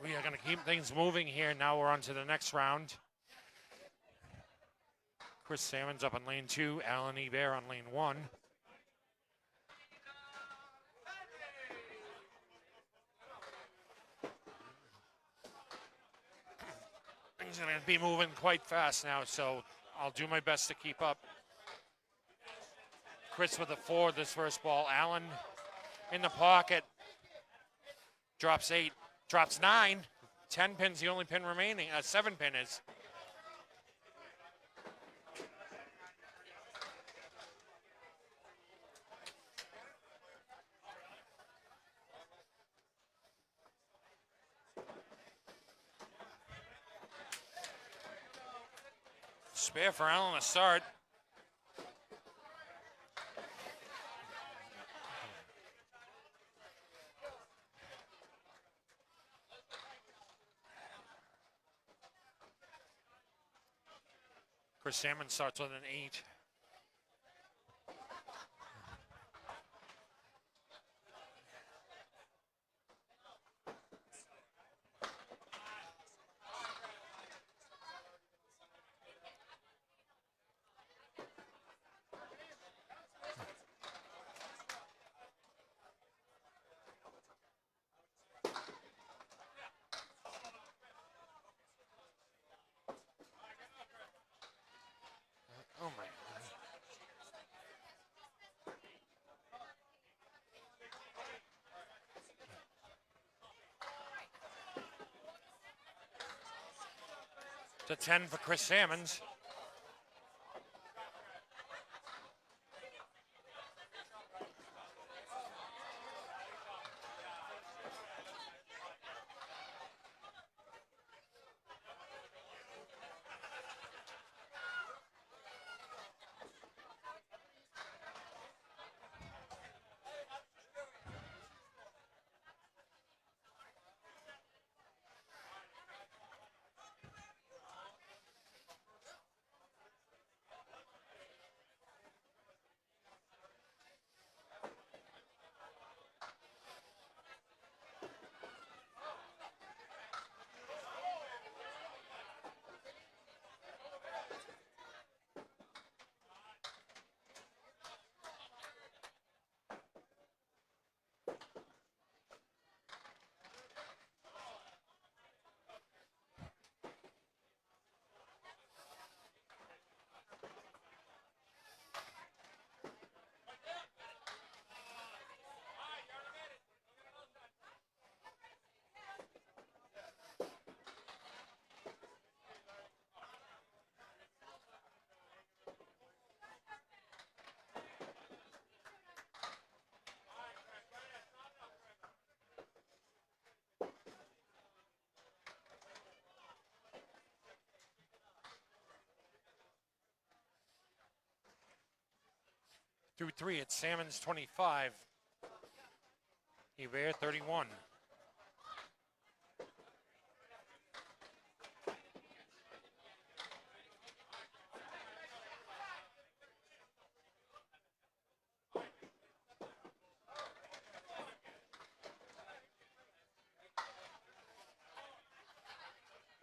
We are going to keep things moving here. Now we're on to the next round. Chris Salmon's up on lane 2, Alan Ebert on lane 1. Things are going to be moving quite fast now, so I'll do my best to keep up. Chris with a 4 this first ball. Allen in the pocket. Drops 8. Drops 9. 10 pin's the only pin remaining. 7 pin is. Spare for Allen to start. Chris Salmon starts with an 8. Oh my. To 10 for Chris Salmons. Through 3, it's Salmons 25. Hebert 31.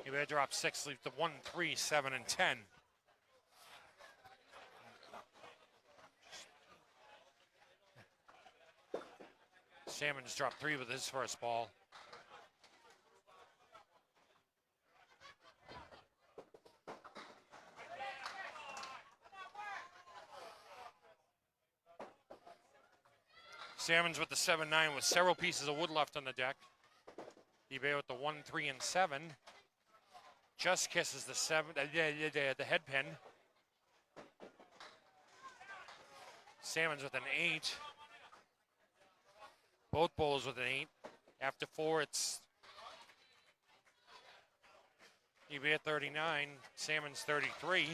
Hebert drops 6, leaves the 1, 3, 7, and 10. Salmons dropped 3 with his first ball. Salmons with the 7-9 with several pieces of wood left on the deck. Hebert with the 1, 3, and 7. Just kisses the 7, the head pin. Salmons with an 8. Both bowls with an 8. After 4, it's Hebert 39, Salmons 33.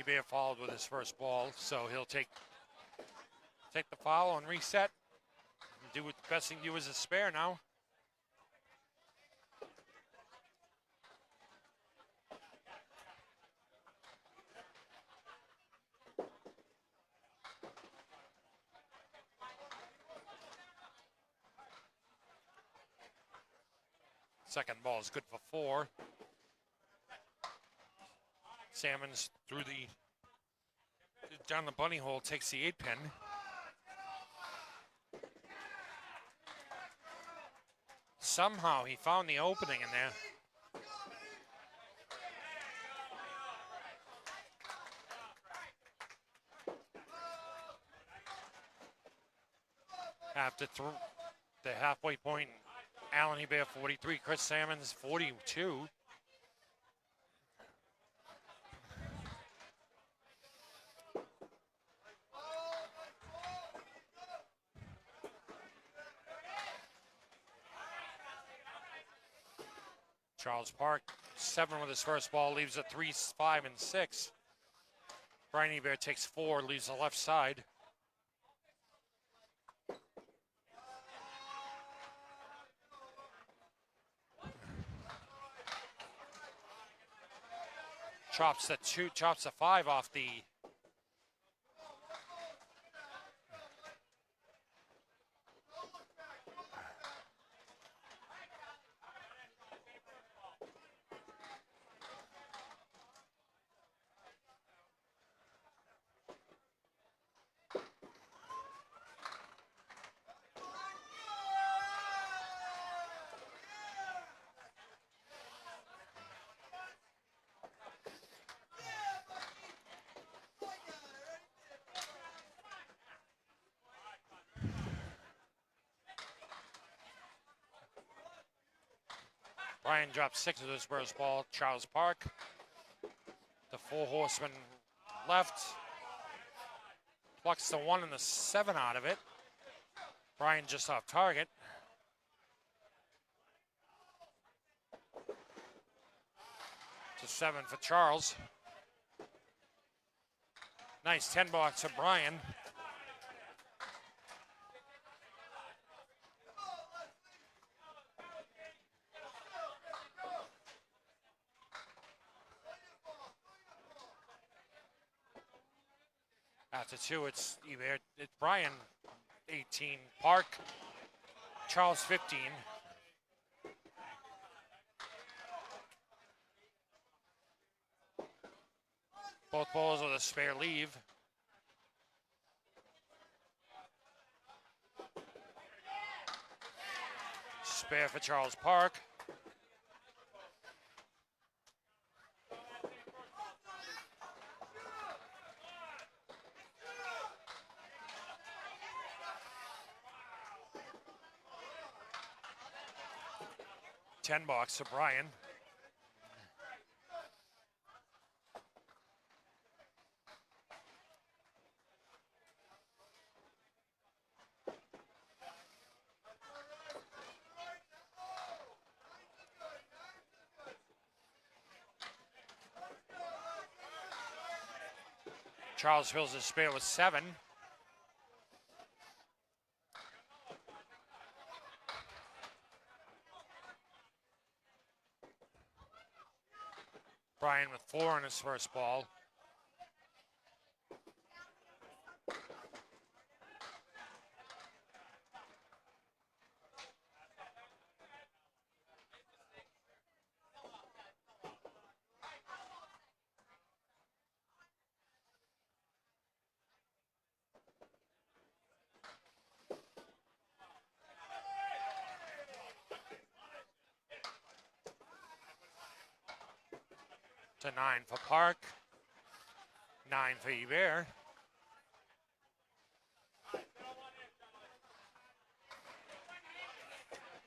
Ebert fouled with his first ball, so he'll take the foul and reset. Do what the best thing to do is a spare now. Second ball is good for 4. Salmons down the bunny hole, takes the 8-pin. Somehow he found the opening in there. After the halfway point, Alan Hebert 43, Chris Salmons 42. Charles Park, 7 with his first ball, leaves at 3, 5, and 6. Brian Hebert takes 4, leaves the left side. Chops the 5 off the Brian drops 6 of his first ball. Charles Park, the 4 horsemen left, plucks the 1 and the 7 out of it. Brian just off target. To 7 for Charles. Nice 10 box for Brian. After 2, it's Brian 18, Park, Charles 15. Both balls with a spare leave. Spare for Charles Park. $10 to Brian. Charles fills his spare with 7. Brian with 4 on his first ball. To 9 for Park, 9 for Hebert.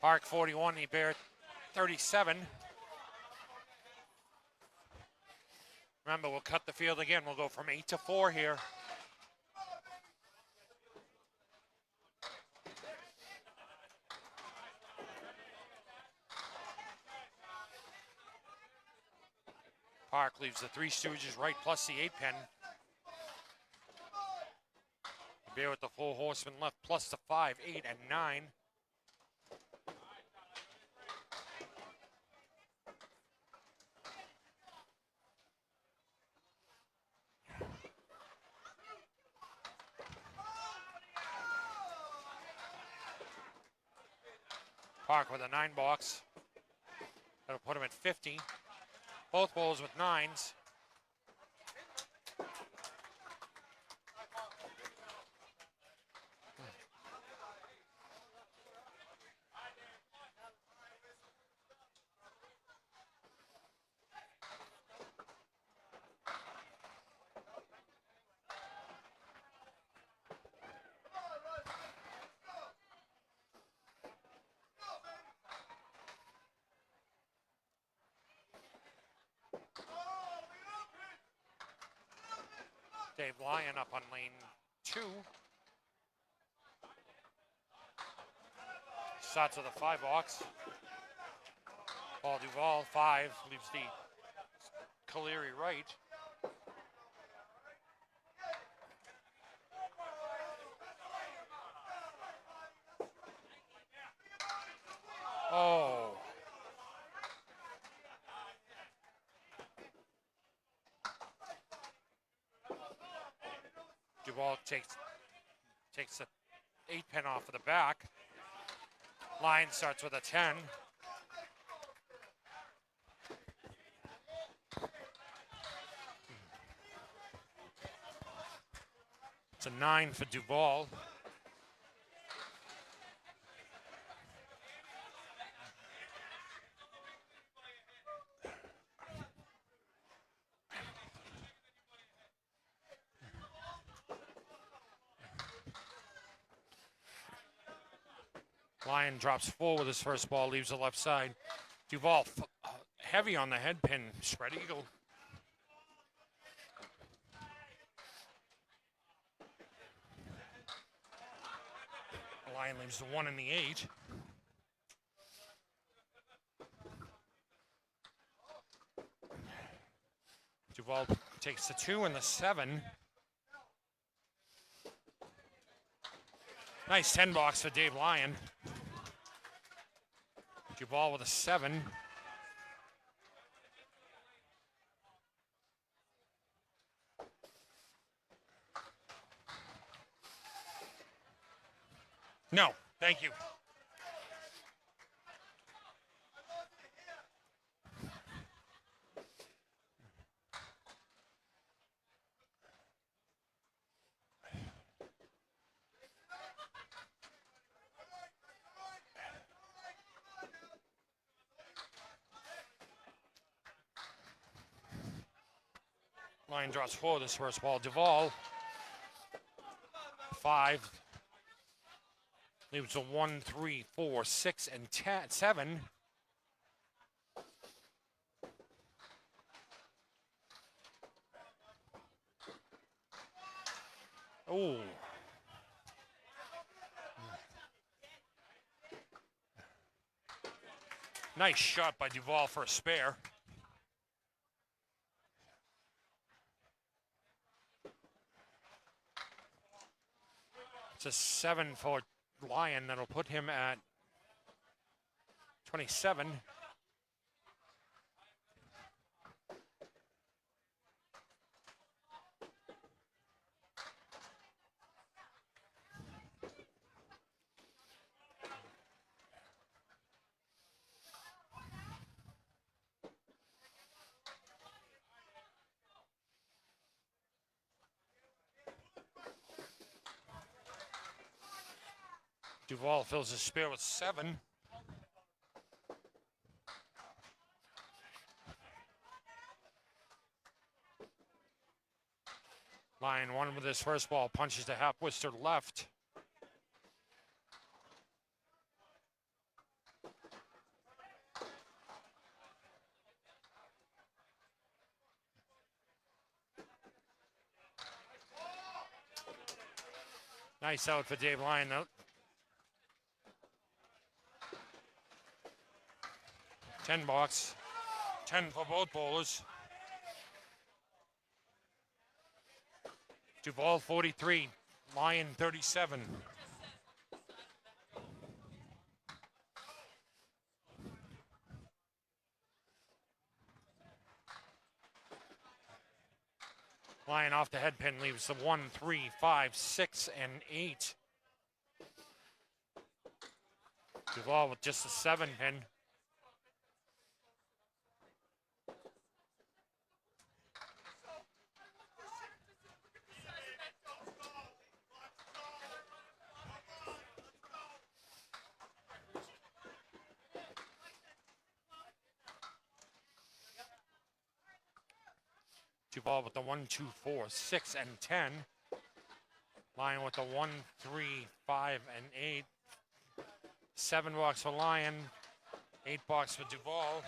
Park 41, Hebert 37. Remember, we'll cut the field again. We'll go from 8 to 4 here. Park leaves the Three Stooges right plus the 8-pin. Bear with the Four Horsemen left plus the 5, 8, and 9. Park with a 9 box. That'll put him at 50. Both bowls with 9s. Dave Lyon up on lane 2. Starts with a 5 box. Paul Duval, 5, leaves the Caleri right. Oh. Duval takes the 8-pin off of the back. Line starts with a 10. It's a 9 for Duval. Lyon drops 4 with his first ball, leaves the left side. Duval heavy on the head pin, spread eagle. Lyon leaves the 1 and the 8. Duval takes the 2 and the 7. Nice 10 box for Dave Lyon. Duval with a 7. No, thank you. Lyon draws 4 this first ball. Duval, 5. Leaves a 1, 3, 4, 6, and 7. Oh. Nice shot by Duval for a spare. It's a 7 for Lyon. That'll put him at 27. Duval fills his spare with 7. Lyon 1 with his first ball, punches to half Worcester left. Nice out for Dave Lyon, though. 10 box, 10 for both bowlers. Duval 43, Lyon 37. Lyon off the head pin leaves the 1, 3, 5, 6, and 8. Duval with just a 7 pin. Duval with the 1, 2, 4, 6, and 10. Lyon with the 1, 3, 5, and 8. 7 box for Lyon, 8 box for Duval.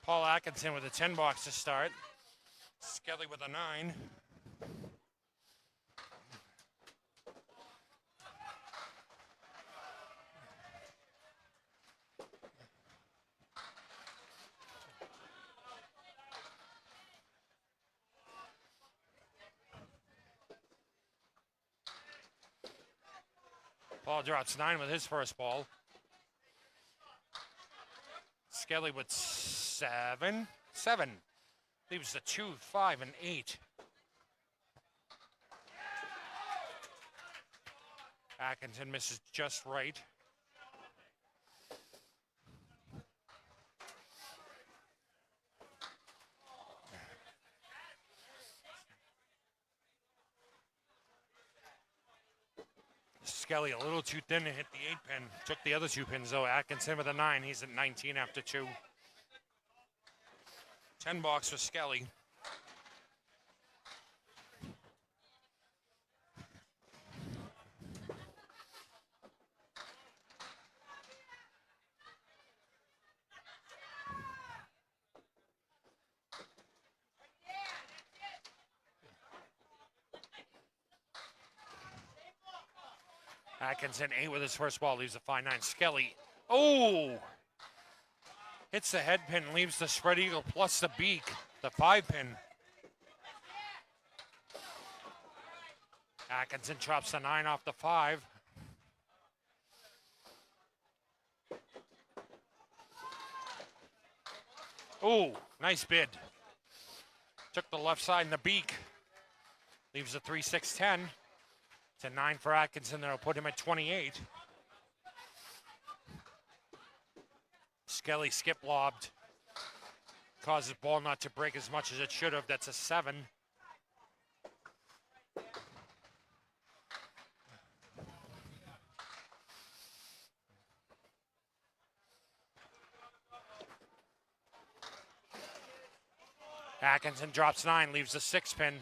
Paul Atkinson with a 10 box to start. Skelly with a 9. Paul drops 9 with his first ball. Skelly with 7. Leaves the 2, 5, and 8. Atkinson misses just right. Skelly a little too thin to hit the 8 pin. Took the other 2 pins though. Atkinson with a 9. He's at 19 after 2. 10 box for Skelly. Atkinson 8 with his first ball, leaves a 5-9. Skelly, oh! Hits the head pin, leaves the spread eagle plus the beak, the 5 pin. Atkinson chops the 9 off the 5. Oh, nice bid. Took the left side and the beak. Leaves a 3, 6, 10. It's a 9 for Atkinson. That'll put him at 28. Skelly skip lobbed. Causes ball not to break as much as it should have. That's a 7. Atkinson drops 9, leaves a 6 pin.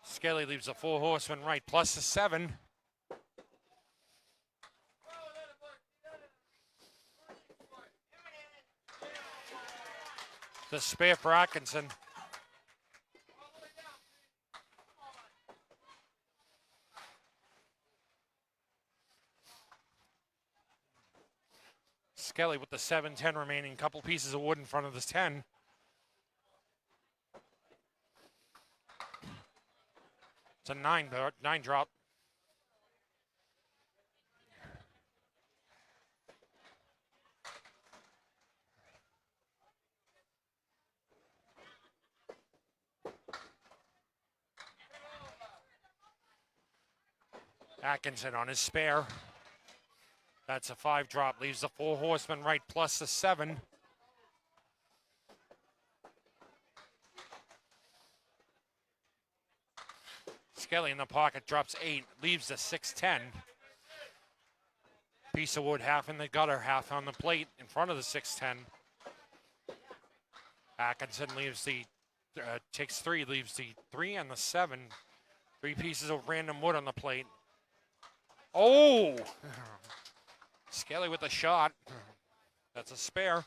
Skelly leaves a 4 horseman right plus a 7. The spare for Atkinson. Skelly with the 7-10 remaining. Couple pieces of wood in front of this 10. It's a 9 drop. Atkinson on his spare. That's a 5 drop. Leaves the 4 horsemen right plus the 7. Skelly in the pocket drops 8. Leaves the 6-10. Piece of wood half in the gutter, half on the plate in front of the 6-10. Atkinson leaves the, takes 3, leaves the 3 and the 7. 3 pieces of random wood on the plate. Oh! Skelly with a shot. That's a spare.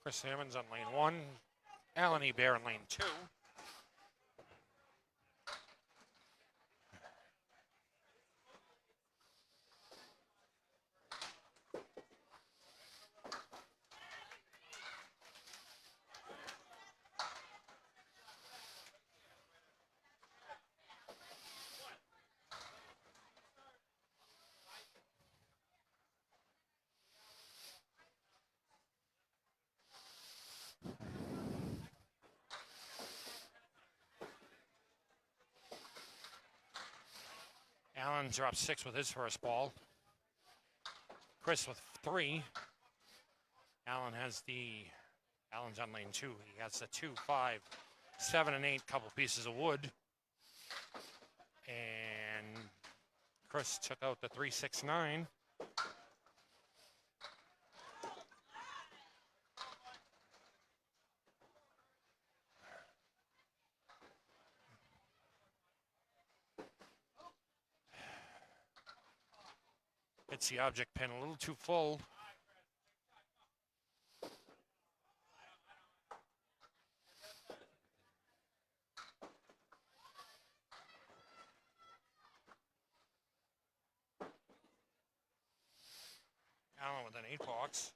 Chris Hammonds on lane 1. Alan Hebert in lane 2. Allen drops 6 with his first ball. Chris with 3. Allen's on lane 2. He has the 2, 5, 7, and 8, couple pieces of wood. And Chris took out the 3, 6, 9. Hits the object pin a little too full. Allen with an 8 box.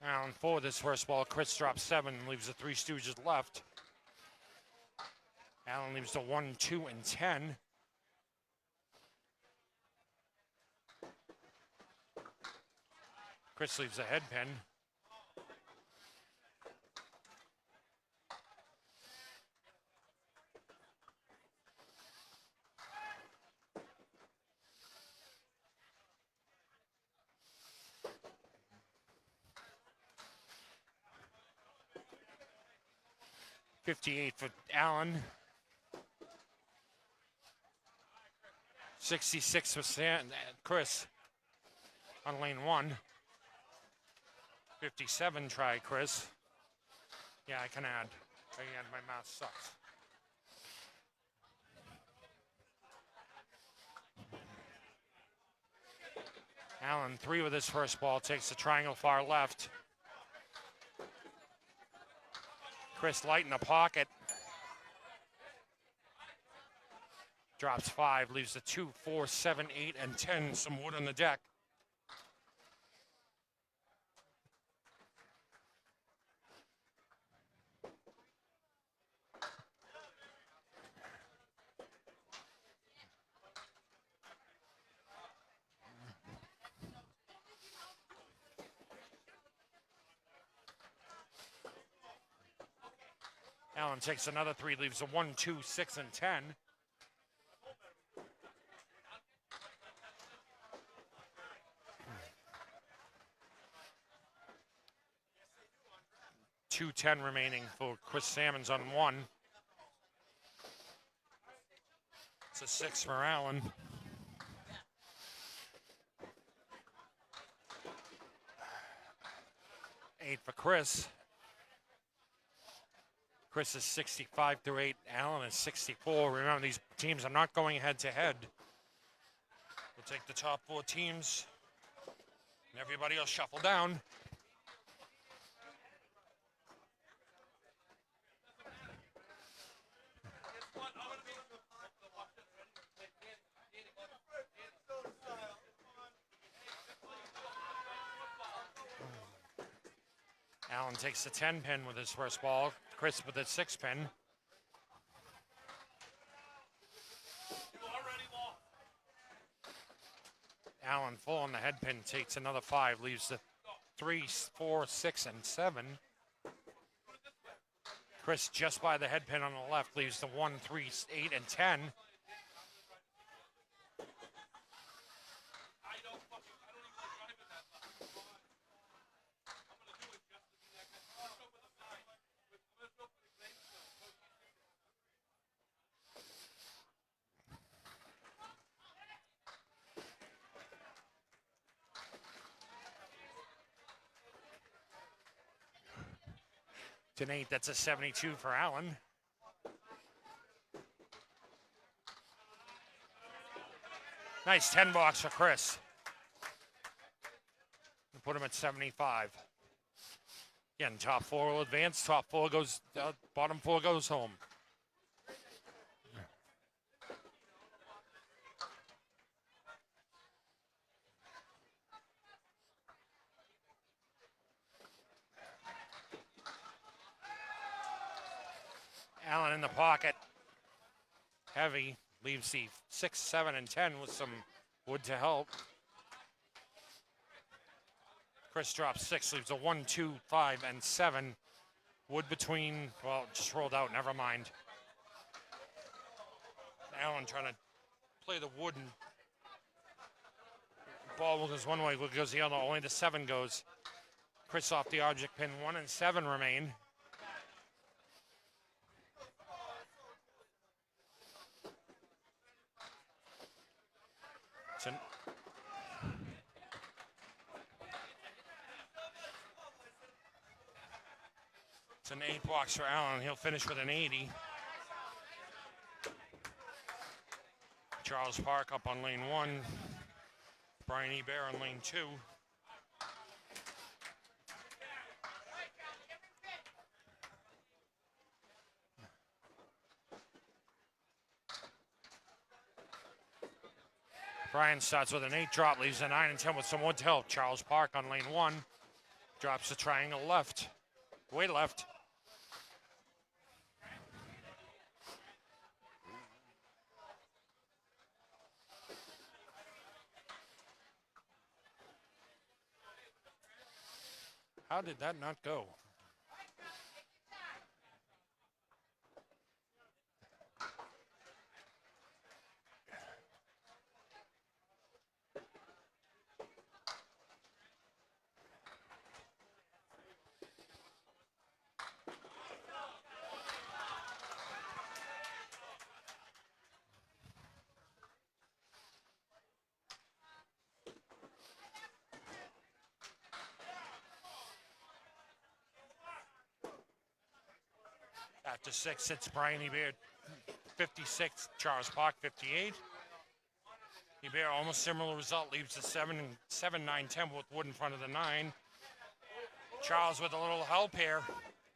Allen forward this first ball. Chris drops 7, leaves the 3 Stooges left. Allen leaves the 1, 2, and 10. Chris leaves the head pin. $58 for Allen. 66 for Chris on lane 1. 57 try Chris. Yeah, I can add. My math sucks. Allen 3 with his first ball, takes the triangle far left. Chris light in the pocket. Drops 5, leaves the 2, 4, 7, 8, and 10. Some wood on the deck. Allen takes another 3, leaves a 1, 2, 6, and 10. $2.10 remaining for Chris Salmons on 1. It's a 6 for Allen. $8 for Chris. Chris is 65 through 8. Allen is 64. Remember, these teams are not going head to head. We'll take the top 4 teams, and everybody will shuffle down. Allen takes the 10 pin with his first ball. Chris with the 6 pin. Allen full on the head pin, takes another 5, leaves the 3, 4, 6, and 7. Chris just by the head pin on the left, leaves the 1, 3, 8, and 10. To Nate, that's a 72 for Allen. Nice 10 box for Chris. We'll put him at 75. Again, top 4 will advance. Top 4 goes, bottom 4 goes home. Allen in the pocket. Heavy. Leaves the 6, 7, and 10 with some wood to help. Chris drops 6, leaves a 1, 2, 5, and 7. Wood between, well, just rolled out, never mind. Allen trying to play the wood, and ball goes one way, wood goes the other. Only the 7 goes. Chris off the object pin. 1 and 7 remain. It's an 8 box for Allen. He'll finish with an 80. Charles Park up on lane 1. Brian Ebert on lane 2. Brian starts with an 8 drop, leaves a 9 and 10 with some wood to help. Charles Park on lane 1. Drops the triangle left. Way left. How did that not go? After 6, it's Brian Ebert, 56, Charles Park, 58. Ebert, almost similar result, leaves the 7, 9, 10 with wood in front of the 9. Charles with a little help here,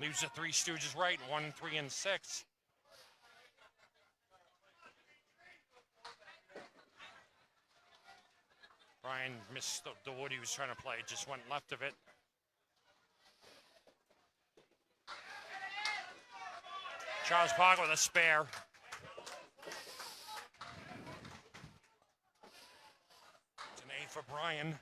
leaves the 3 Stooges right, 1, 3, and 6. Brian missed the wood he was trying to play, just went left of it. Charles Park with a spare. It's an A for Brian.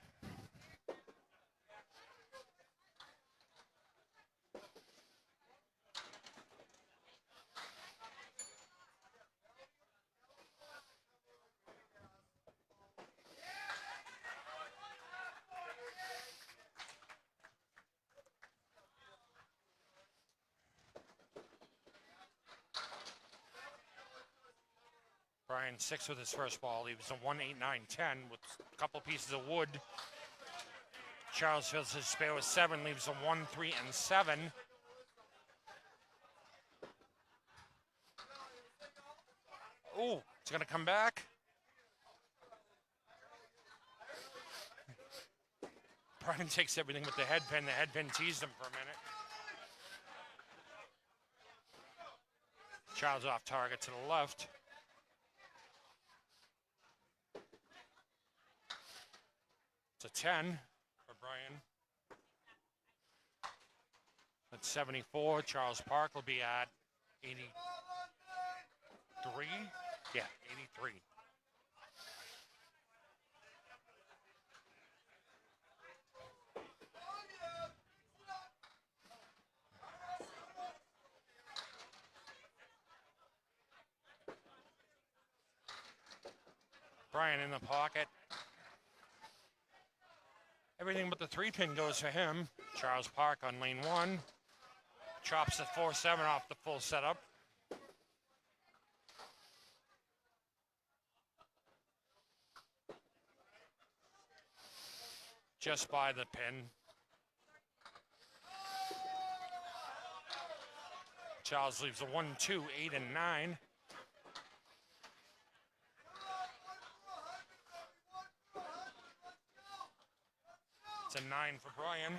Brian 6 with his first ball. He was a 1, 8, 9, 10 with a couple pieces of wood. Charles fills his spare with 7, leaves a 1, 3, and 7. Ooh, it's going to come back. Brian takes everything with the head pin. The head pin teased him for a minute. Charles off target to the left. It's a 10 for Brian. At 74, Charles Park will be at 83. Yeah, 83. Brian in the pocket. Everything but the 3-pin goes for him. Charles Park on lane 1. Chops the 4-7 off the full setup. Just by the pin. Charles leaves a 1, 2, 8, and 9. It's a 9 for Brian.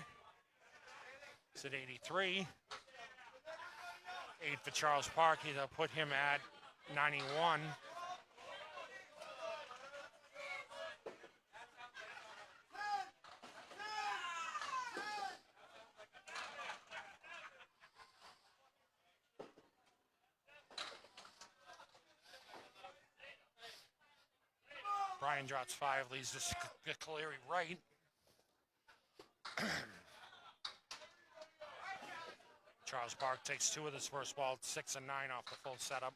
It's at 83. 8 for Charles Park. They'll put him at 91. Brian drops 5, leaves the Caleri right. Charles Park takes 2 of his first ball, 6 and 9 off the full setup.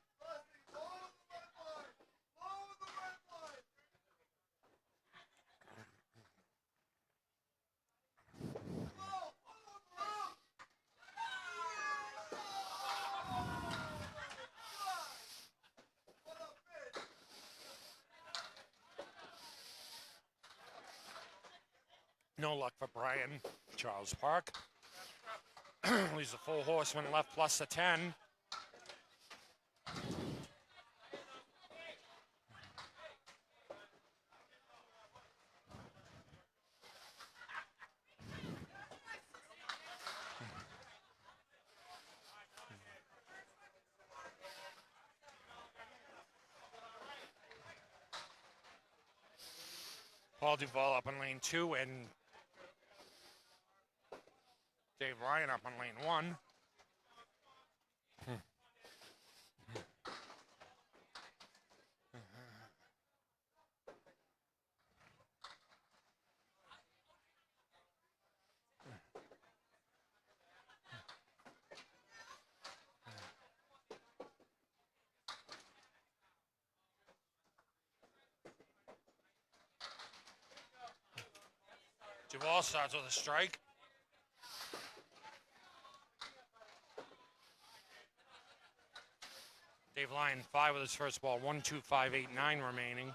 No luck for Brian. Charles Park. Leaves a full horseman left plus a 10. Paul Duval up on lane 2 and Dave Ryan up on lane 1. Duval starts with a strike. Dave Lyon 5 with his first ball. 1, 2, 5, 8, 9 remaining.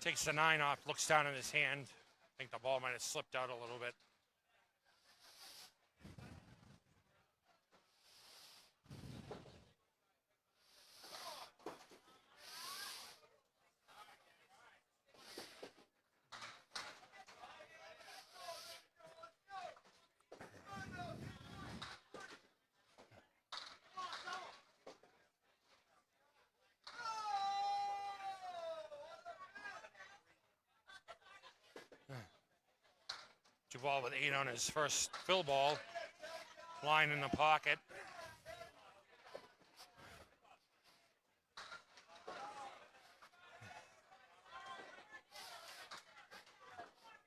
Takes the 9 off, looks down at his hand. I think the ball might have slipped out a little bit. Duvall with 8 on his first fill ball. Line in the pocket.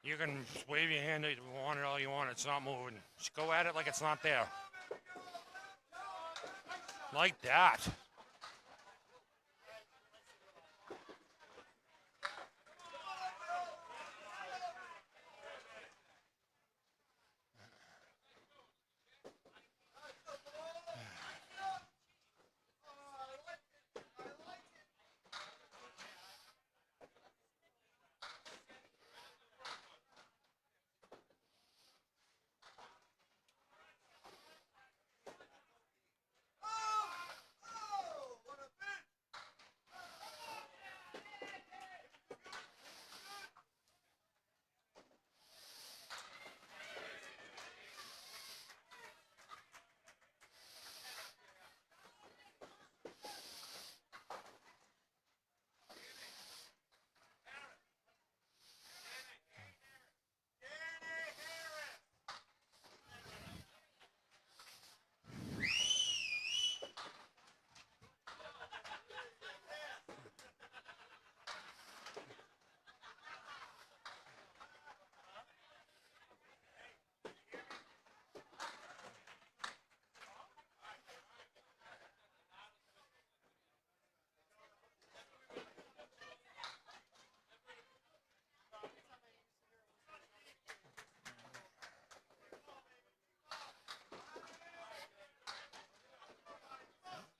You can wave your hand if you want it all you want. It's not moving. Just go at it like it's not there. Like that.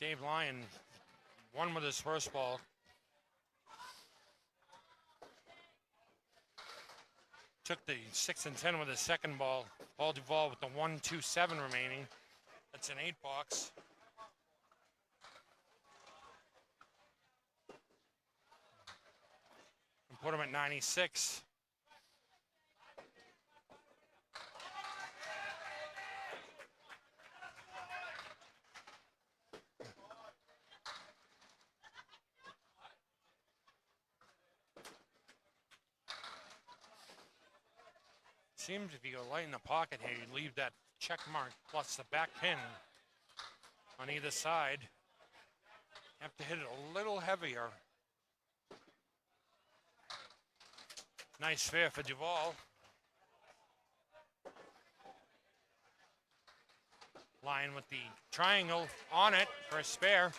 Dave Lyon won with his first ball. Took the 6 and 10 with his second ball. Paul Duvall with the 1-2-7 remaining. That's an 8 box. And put him at 96. Seems if you go light in the pocket here, you leave that check mark plus the back pin on either side. You have to hit it a little heavier. Nice fair for Duvall. Lyon with the triangle on it for a spare.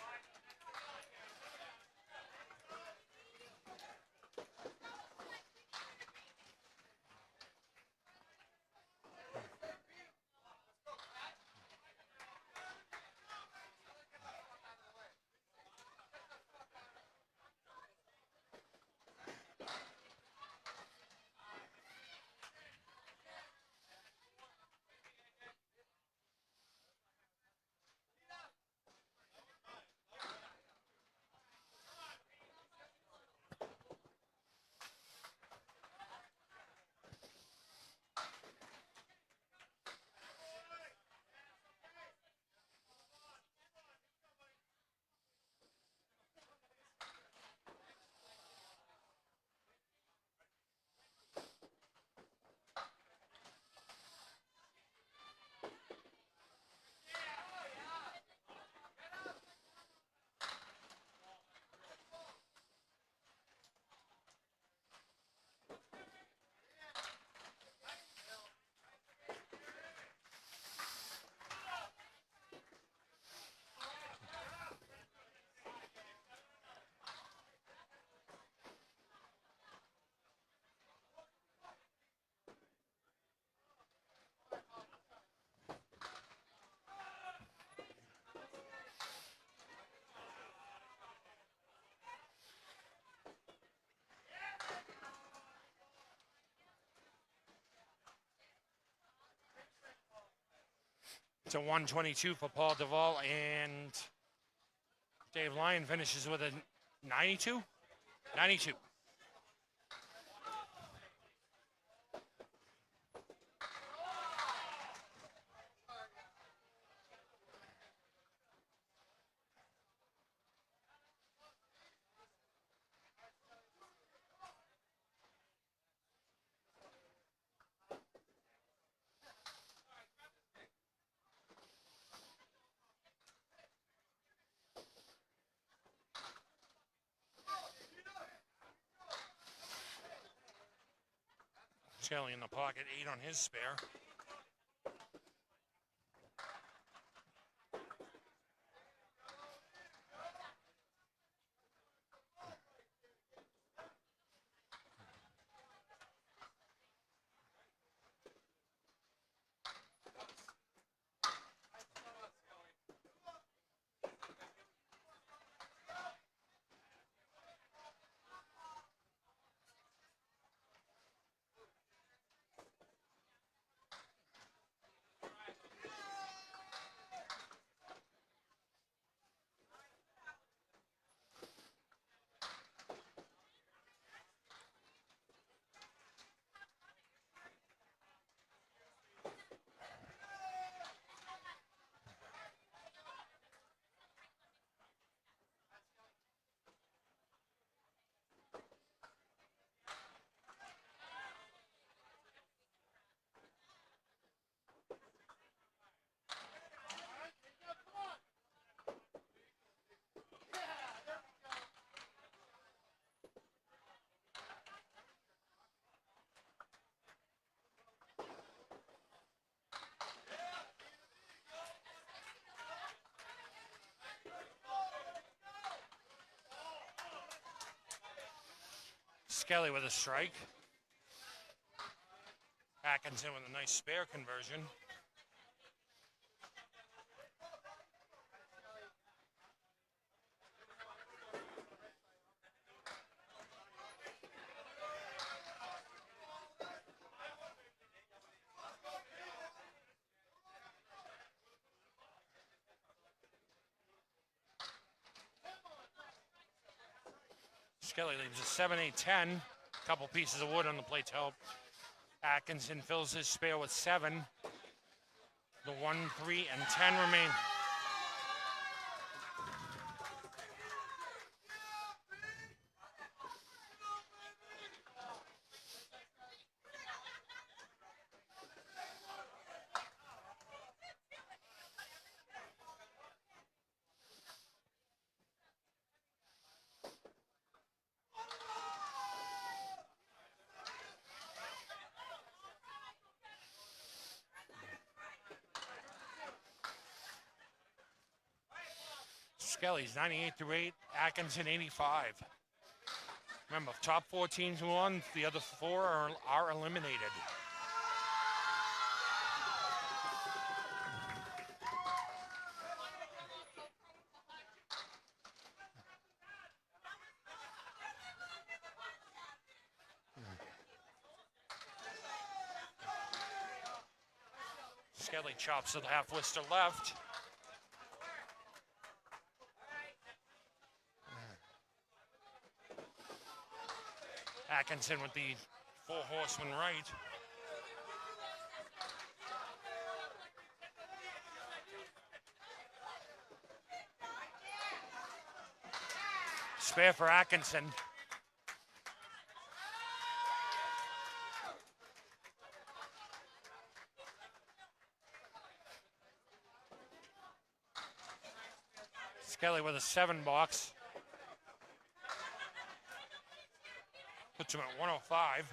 It's a 122 for Paul Duvall, and Dave Lyon finishes with a 92? 92. Skelly in the pocket, 8 on his spare. Skelly with a strike. Atkinson with a nice spare conversion. Skelly leaves a 7-8-10. Couple pieces of wood on the plate to help. Atkinson fills his spare with 7. The 1, 3, and 10 remain. Skelly's 98 through 8, Atkinson 85. Remember, top 4 teams who won, the other 4 are eliminated. Skelly chops to the half whister left. Atkinson with the 4 horseman right. Spare for Atkinson. Skelly with a 7 box. Puts him at 105.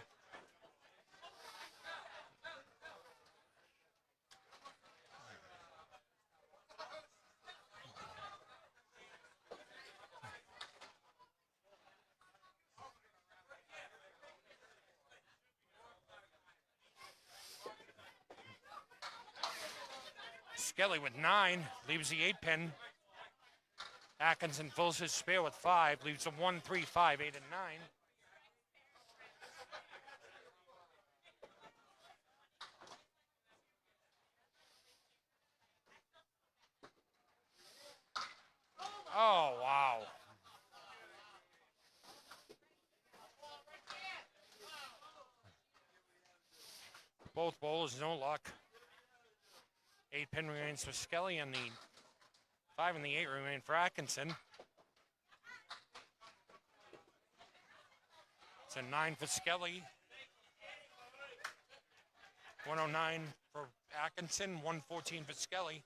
Skelly with 9, leaves the 8 pin. Atkinson fills his spare with 5, leaves a 1, 3, 5, 8, and 9. Oh, wow. Both bowlers, no luck. 8 pin remains for Skelly, and the 5 and the 8 remain for Atkinson. It's a 9 for Skelly. 109 for Atkinson, 114 for Skelly.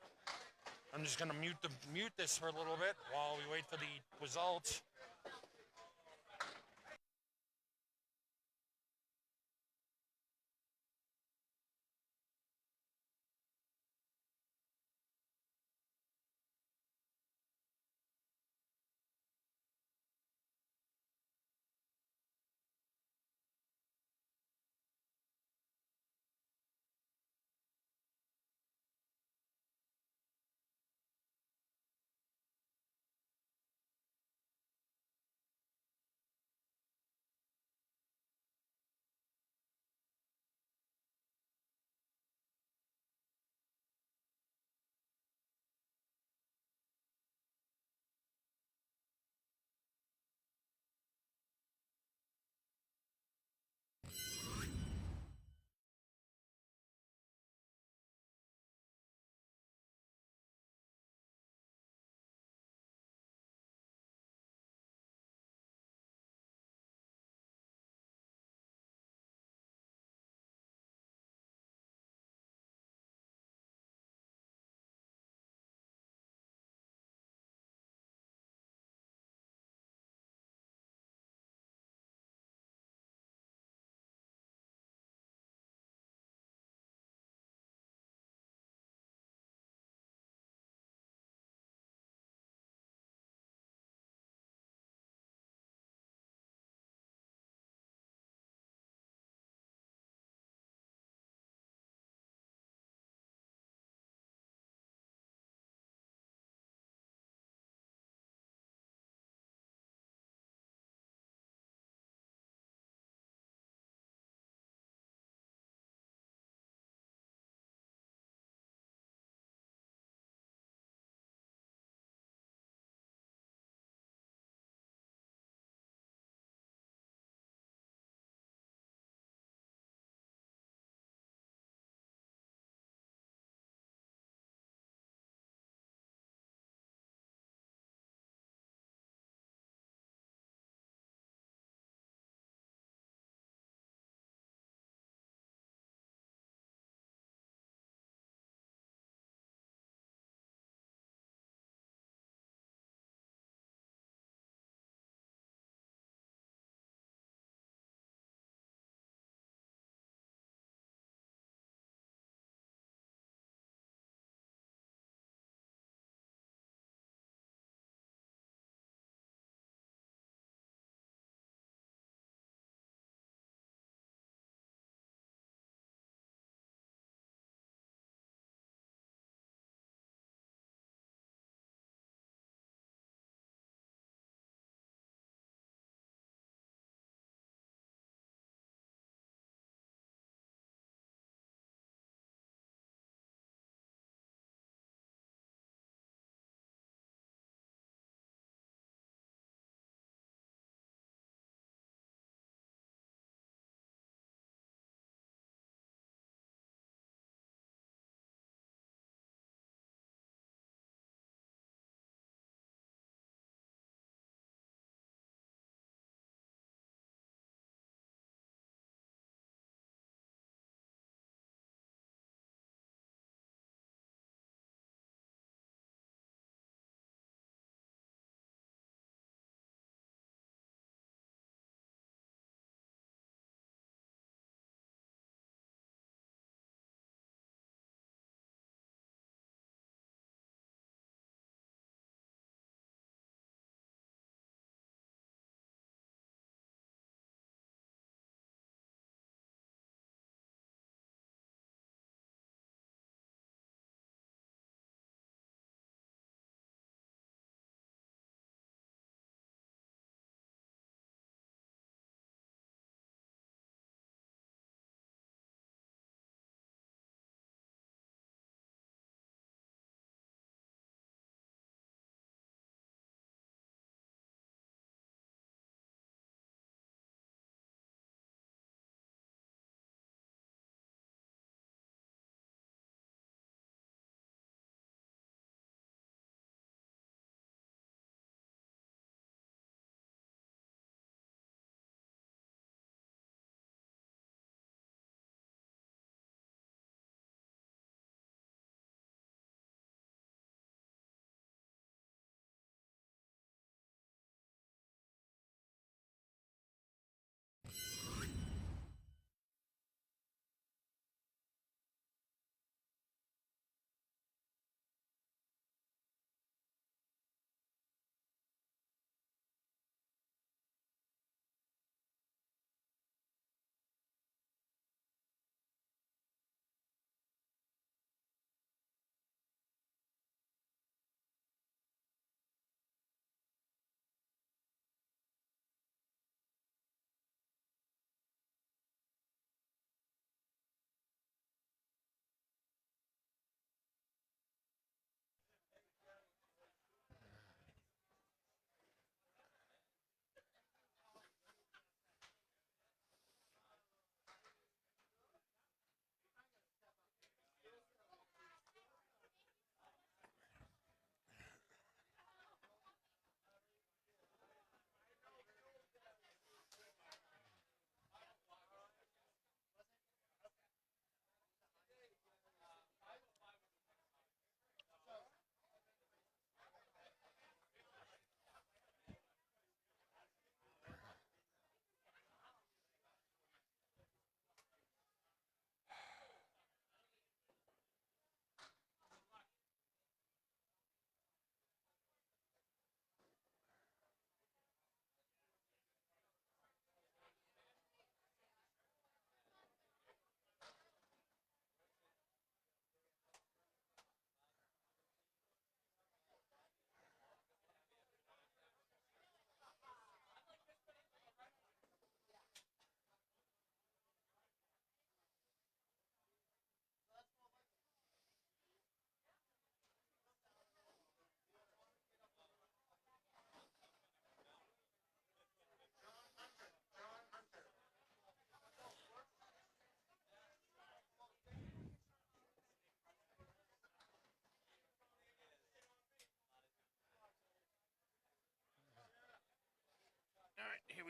I'm just going to mute this for a little bit while we wait for the results.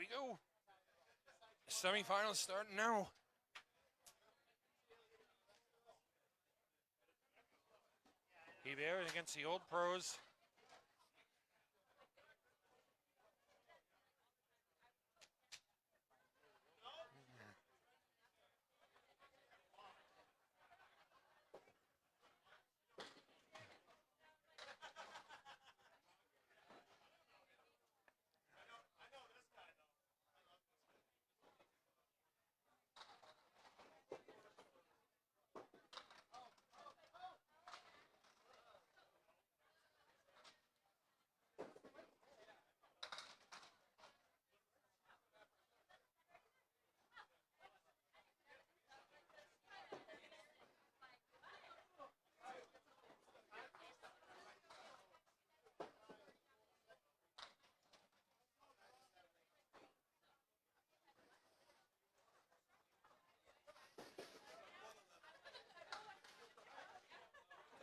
we go. Semifinals starting now. Hebert against the Old Pros.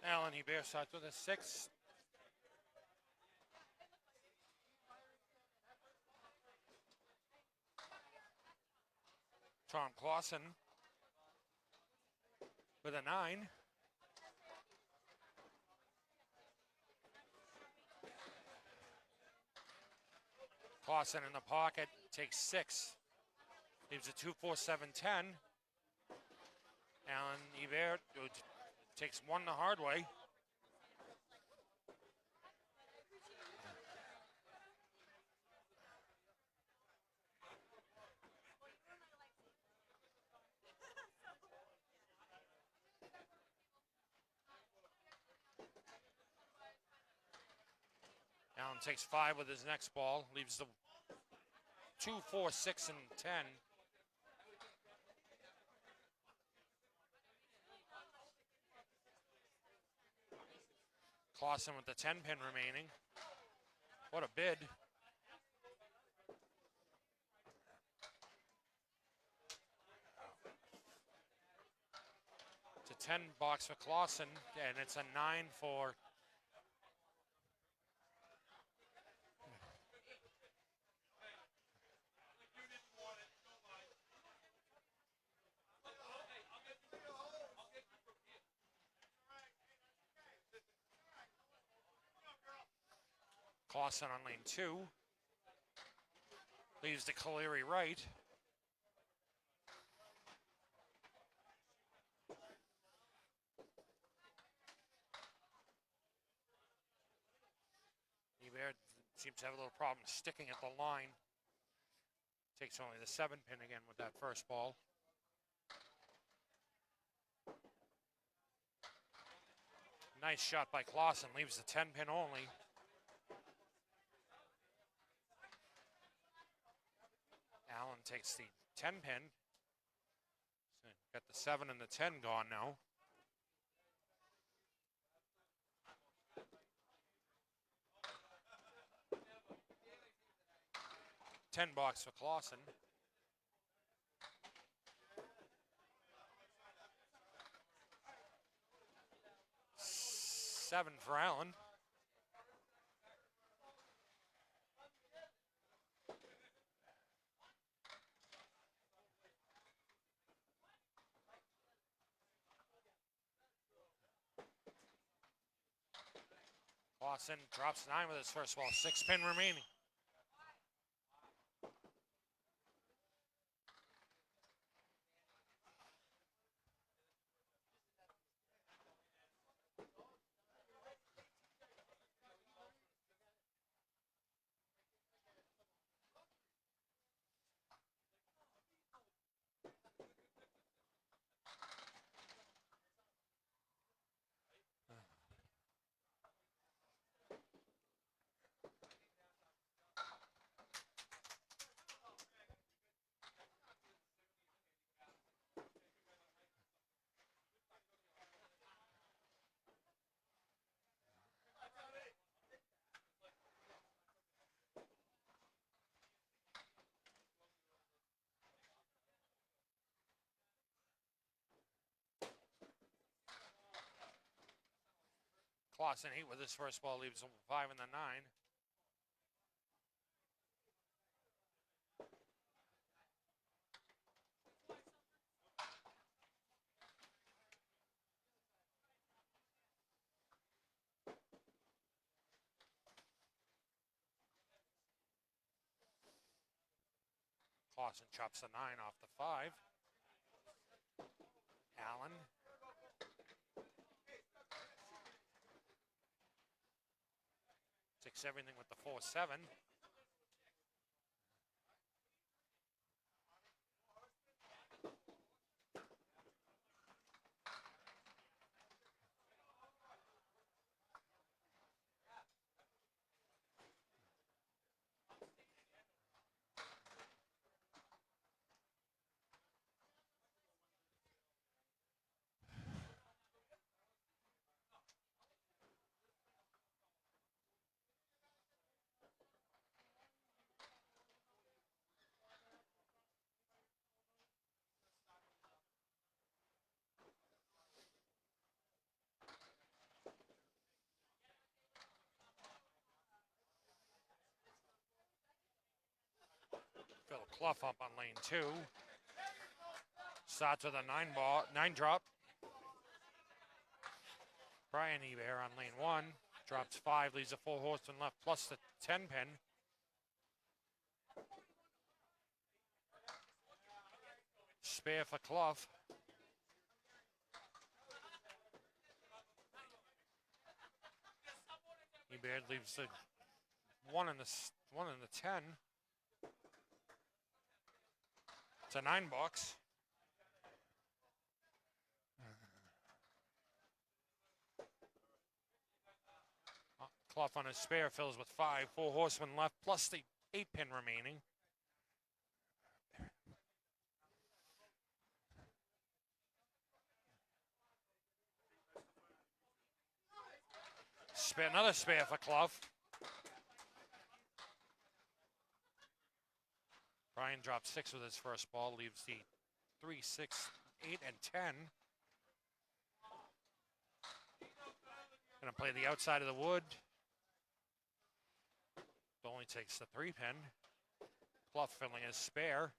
Alan Hebert starts with a 6. Tom Clausen with a 9. Clausen in the pocket takes 6. Leaves a 2, 4, 7, 10. Alan Hebert takes 1 the hard way. Allen takes 5 with his next ball. Leaves the 2, 4, 6, and 10. Clausen with the 10 pin remaining. What a bid. It's a 10 box for Clausen, and it's a 9 for Clausen on lane 2. Leaves the Caleri right. Hebert seems to have a little problem sticking at the line. Takes only the 7 pin again with that first ball. Nice shot by Clausen, leaves the 10 pin only. Allen takes the 10 pin. So got the 7 and the 10 gone now. $10 for Clausen. 7 for Allen. Clausen drops 9 with his first ball. 6 pin remaining. Clausen 8 with his first ball, leaves 5 and the 9. Austin chops the 9 off the 5. Allen. Takes everything with the 4-7. Phil Clough up on lane 2. Starts with a 9 drop. Brian Ebert on lane 1. Drops 5, leaves a 4 horseman left plus the 10 pin. Spare for Clough. Ebert leaves the 1 in the 10. It's a 9 box. Clough on his spare fills with 5, 4 horsemen left plus the 8 pin remaining. Another spare for Clough. Brian drops 6 with his first ball, leaves the 3, 6, 8, and 10. Gonna play the outside of the wood. Only takes the 3 pin. Clough filling his spare.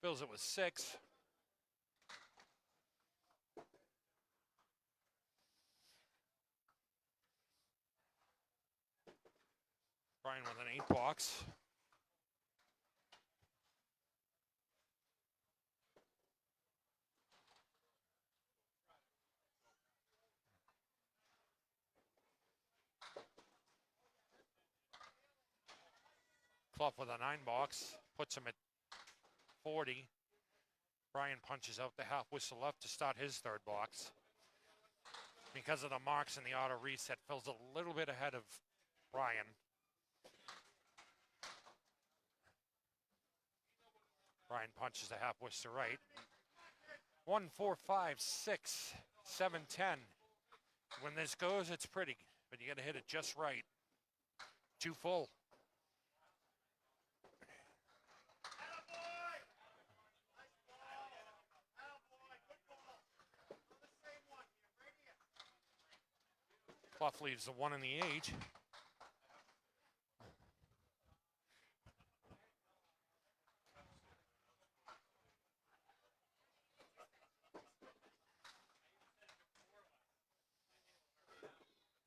Fills it with 6. Brian with an 8 box. Clough with a 9 box, puts him at 40. Brian punches out the half whistle left to start his 3rd box. Because of the marks in the auto reset, fills a little bit ahead of Brian. Brian punches the half whistle right. 1, 4, 5, 6, 7, 10. When this goes, it's pretty, but you got to hit it just right. 2 full. Clough leaves the 1 and the 8.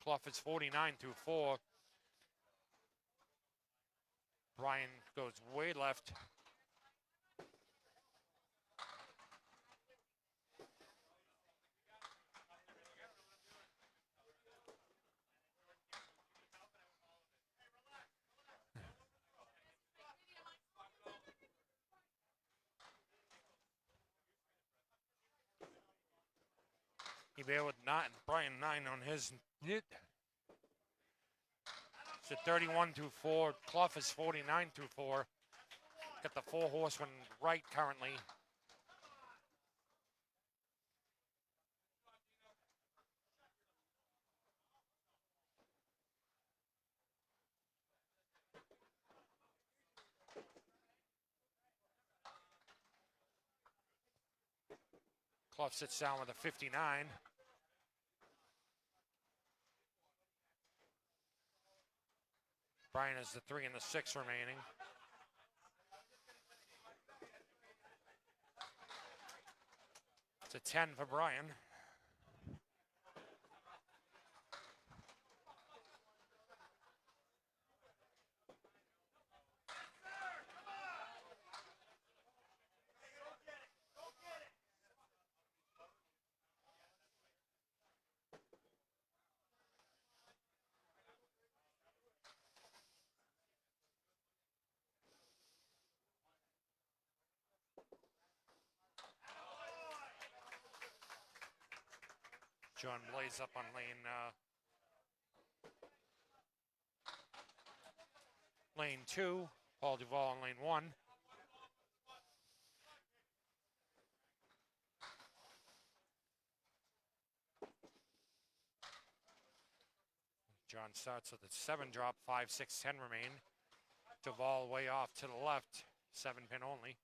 Clough is 49 through 4. Brian goes way left. Ebert with 9, Brian 9 on his. It's a 31 through 4. Clough is 49 through 4. Got the 4 horseman right currently. Clough sits down with a 59. Brian has the 3 and the 6 remaining. It's a 10 for Brian. John Blaze up on lane 2. Paul Duvall on lane 1. John starts with a 7 drop, 5, 6, 10 remain. Duvall way off to the left, 7 pin only.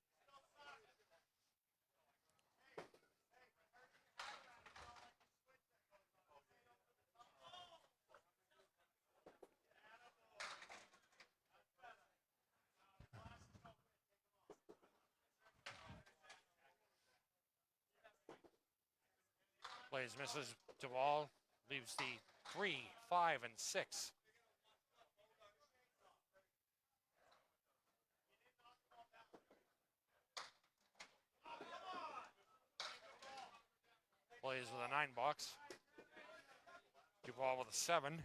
Blaze misses. Duvall leaves the 3, 5, and 6. Blaze with a 9 box. Duvall with a 7.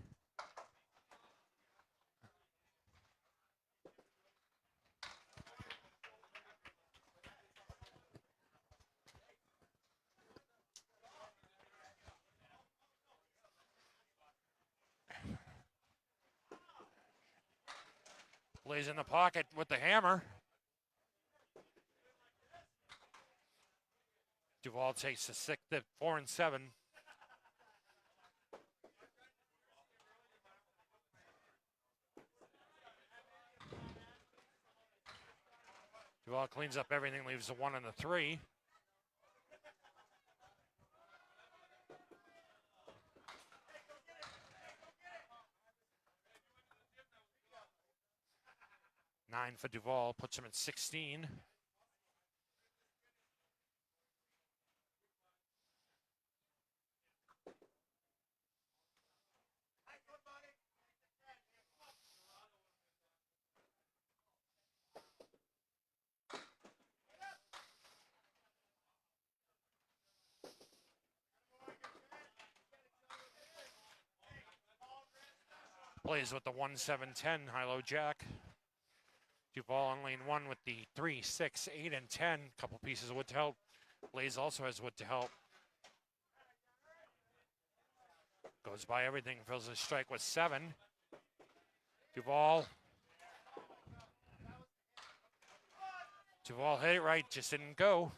Blaze in the pocket with the hammer. Duvall takes the 6, the 4 and 7. Duvall cleans up everything, leaves the 1 and the 3. Nine for Duvall, puts him at 16. Blaze with the 1, 7, 10 high-low jack. Duvall on lane 1 with the 3, 6, 8, and 10. Couple pieces of wood to help. Blaze also has wood to help. Goes by everything, fills his strike with 7. Duvall hit it right, just didn't go.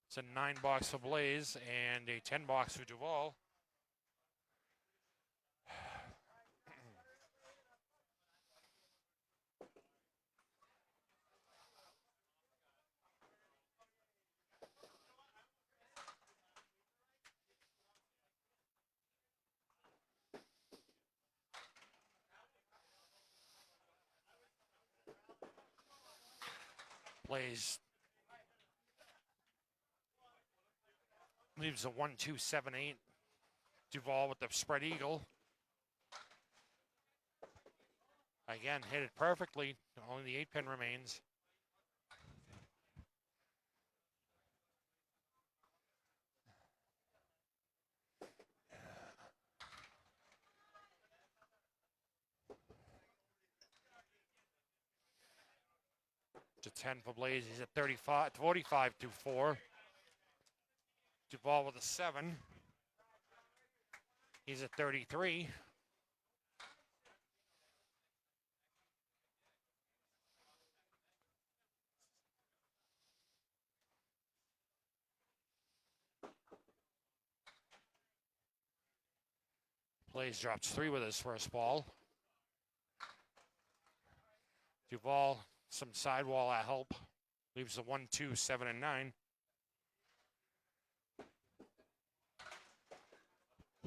It's a 9 box for Blaze and a 10 box for Duvall. Blaze leaves a 1, 2, 7, 8. Duvall with the spread eagle. Again, hit it perfectly. Only the 8 pin remains. To 10 for Blaze. He's at 35, 45 to 4. Duvall with a 7. He's at 33. Blaze drops 3 with his first ball. Duvall, some sidewall at help. Leaves the 1, 2, 7, and 9.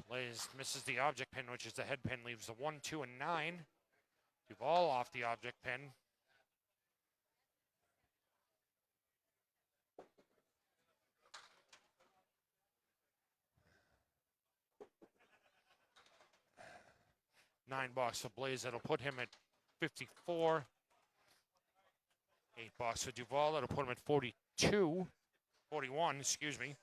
Blaze misses the object pin, which is the head pin. Leaves the 1, 2, and 9. Duvall off the object pin. $9 for Blaze. That'll put him at 54. $8 for Duvall. That'll put him at 42. 41, excuse me.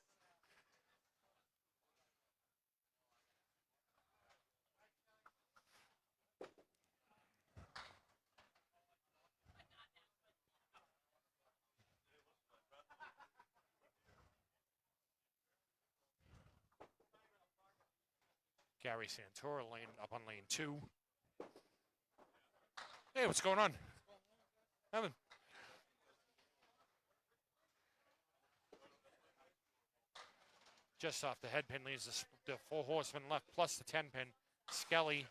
Gary Santora lane up on lane 2. Hey, what's going on? Nothing. Just off the head pin leaves the 4 horsemen left plus the 10 pin. Skelly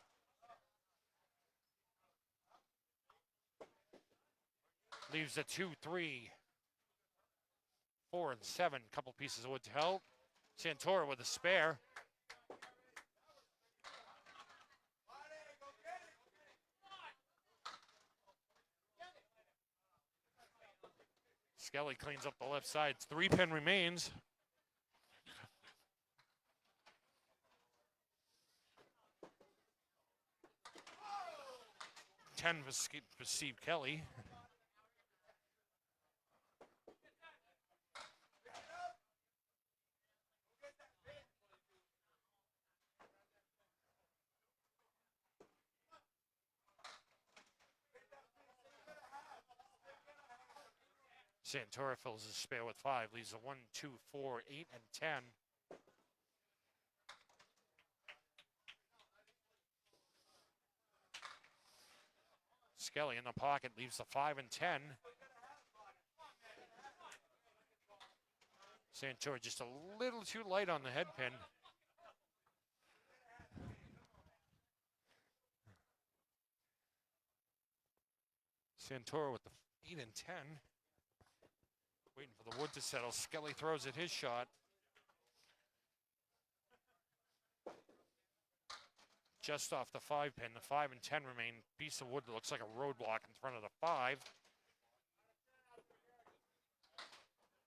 leaves the 2, 3, 4, and 7. Couple pieces of wood to help. Santora with a spare. Skelly cleans up the left side. 3 pin remains. $10 for Steve Kelly. Santora fills his spare with 5, leaves a 1, 2, 4, 8, and 10. Skelly in the pocket leaves the 5 and 10. Santora just a little too light on the head pin. Santora with the 8 and 10. Waiting for the wood to settle. Skelly throws at his shot. Just off the 5 pin. The 5 and 10 remain. Piece of wood that looks like a roadblock in front of the 5.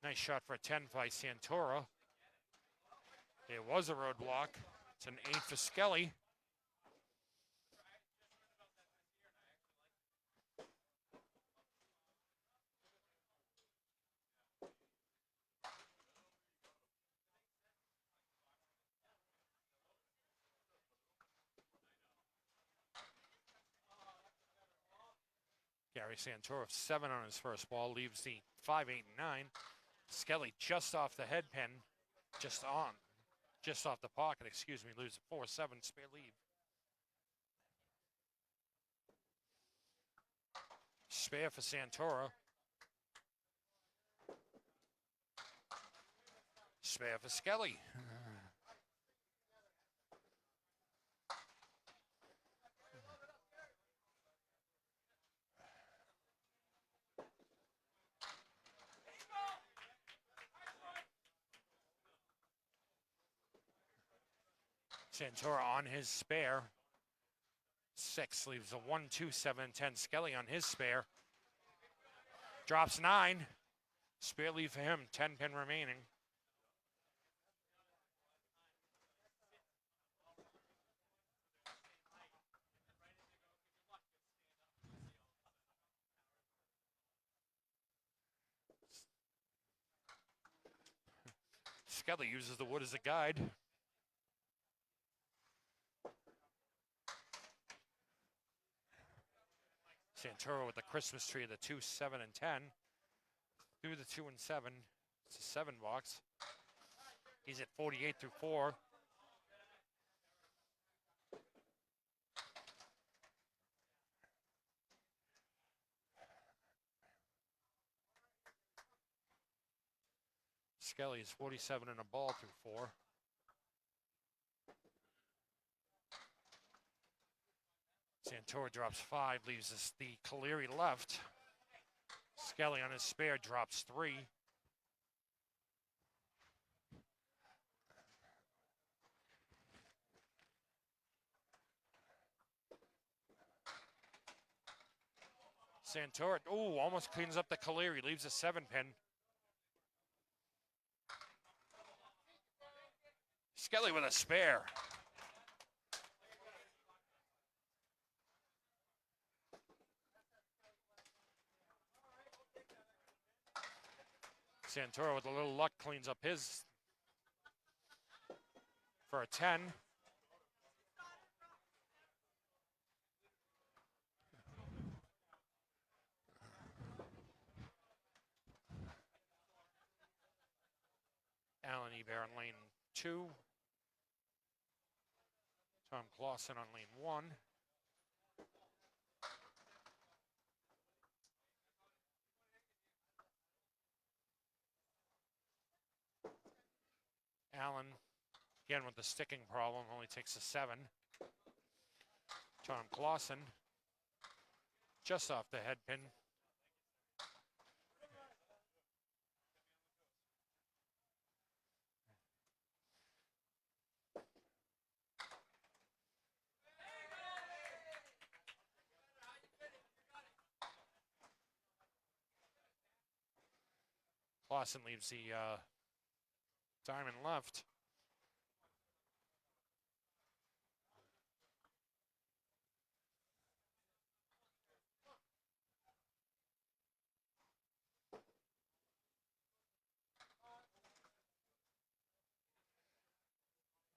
Nice shot for a 10 by Santora. It was a roadblock. It's an 8 for Skelly. Gary Santora 7 on his first ball, leaves the 5, 8, and 9. Skelly just off the head pin, just off the pocket, excuse me, leaves a 4, 7 spare leave. Spare for Santora. Spare for Skelly. Santora on his spare. 6 leaves a 1, 2, 7, 10. Skelly on his spare. Drops 9. Spare leave for him. 10 pin remaining. Skelly uses the wood as a guide. Santora with the Christmas tree of the 2, 7, and 10. Through the 2 and 7. It's a 7 box. He's at 48 through 4. Skelly is 47 and a ball through 4. Santora drops 5, leaves us the Caleri left. Skelly on his spare drops 3. Santora, almost cleans up the Caleri, leaves a 7 pin. Skelly with a spare. Santora with a little luck cleans up his for a 10. Alan Ebert on lane 2. Tom Clausen on lane 1. Allen, again with the sticking problem, only takes a 7. Tom Clausen, just off the head pin. Clausen leaves the diamond left.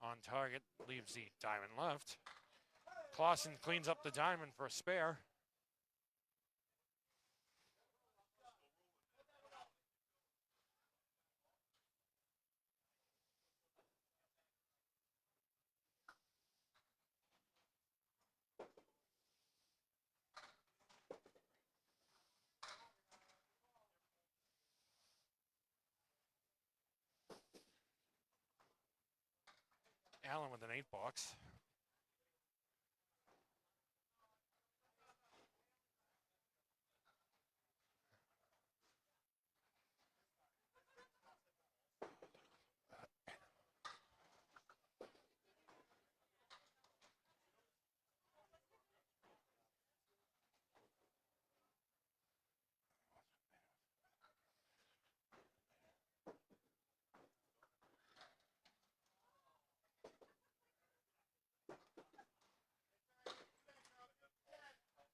On target, leaves the diamond left. Clausen cleans up the diamond for a spare. Allen with an 8 box.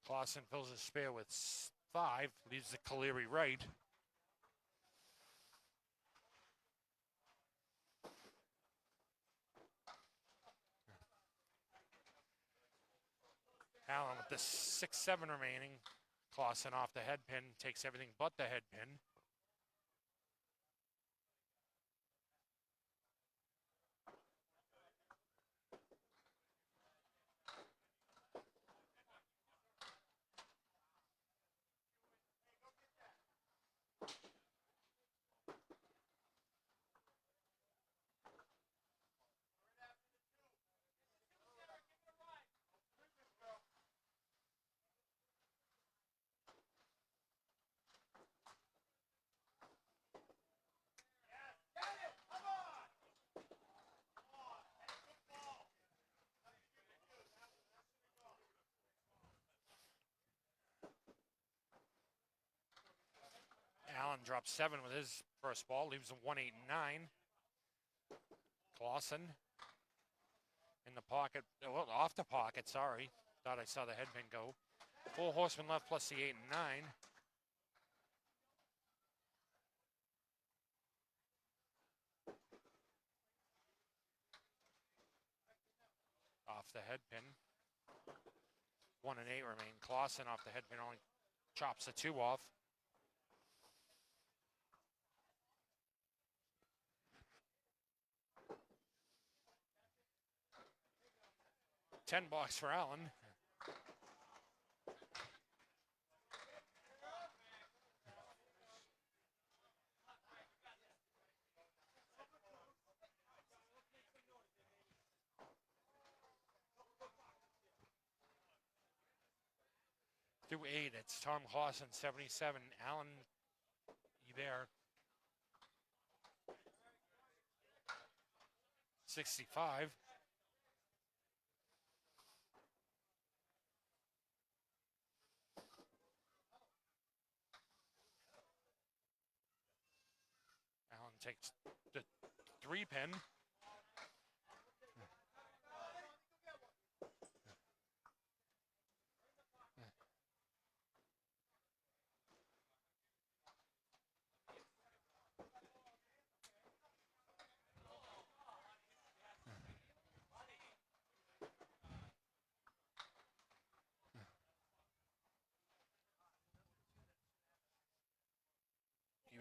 Clausen fills his spare with 5, leaves the Caleri right. Allen with the 6-7 remaining. Clausen off the head pin, takes everything but the head pin. Allen drops 7 with his first ball, leaves a 1, 8, and 9. Clausen in the pocket, well, off the pocket, sorry. Thought I saw the head pin go. 4 horsemen left plus the 8 and 9. Off the head pin. 1 and 8 remain. Clausen off the head pin only chops the 2 off. $10 for Allen. Through 8, it's Tom Clausen, 77. Allen, Hebert, 65. Allen takes the 3 pin.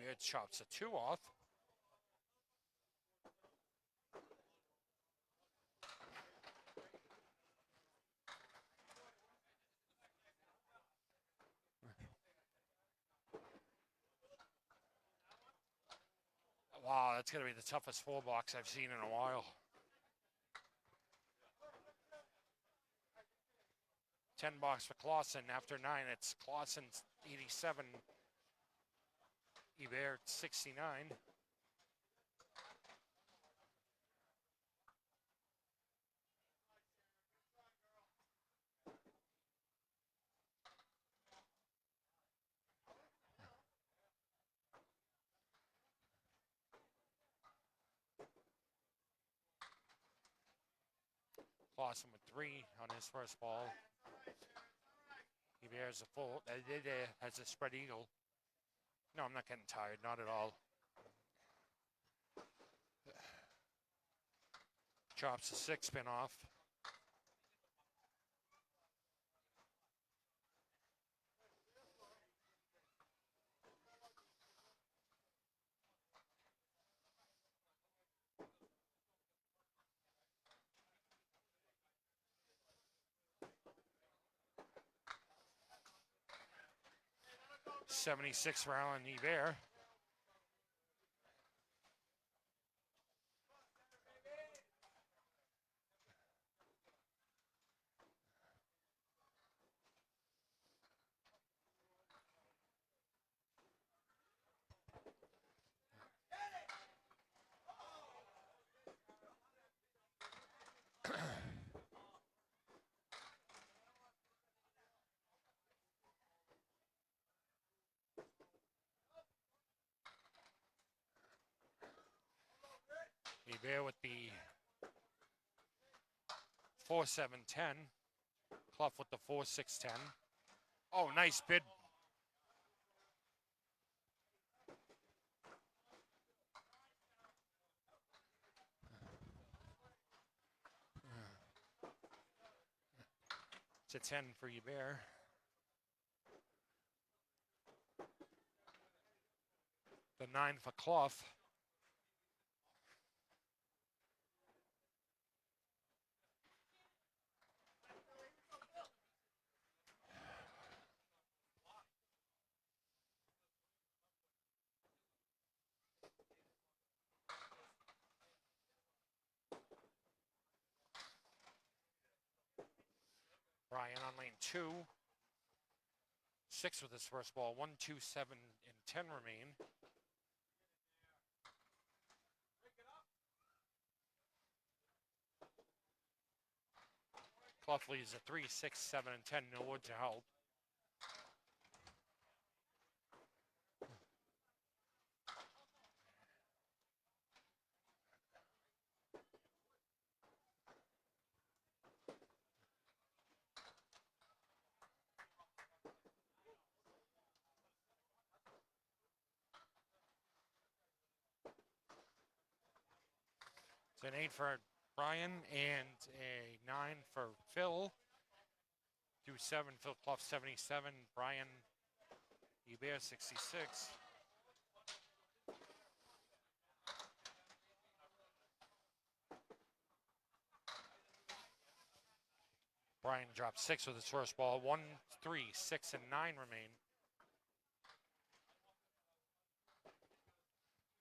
Hebert chops the 2 off. Oh, that's going to be the toughest 4-box I've seen in a while. 10-box for Clausen. After 9, it's Clausen 87, Hebert 69. Clausen with 3 on his first ball. Hebert has a full, has a spread eagle. No, I'm not getting tired, not at all. Chops a 6-pin off. $76 for Alan Hebert. Hebert with the 4-7-10. Clough with the 4-6-10. Oh, nice bid. It's a 10 for Hebert. The 9 for Clough. Brian on lane 2. 6 with his first ball. 1, 2, 7, and 10 remain. Clough leads a 3, 6, 7, and 10. No wood to help. It's an 8 for Brian and a 9 for Phil. 2-7, Phil Clough 77, Brian Hebert 66. Brian dropped 6 with his first ball. 1, 3, 6, and 9 remain.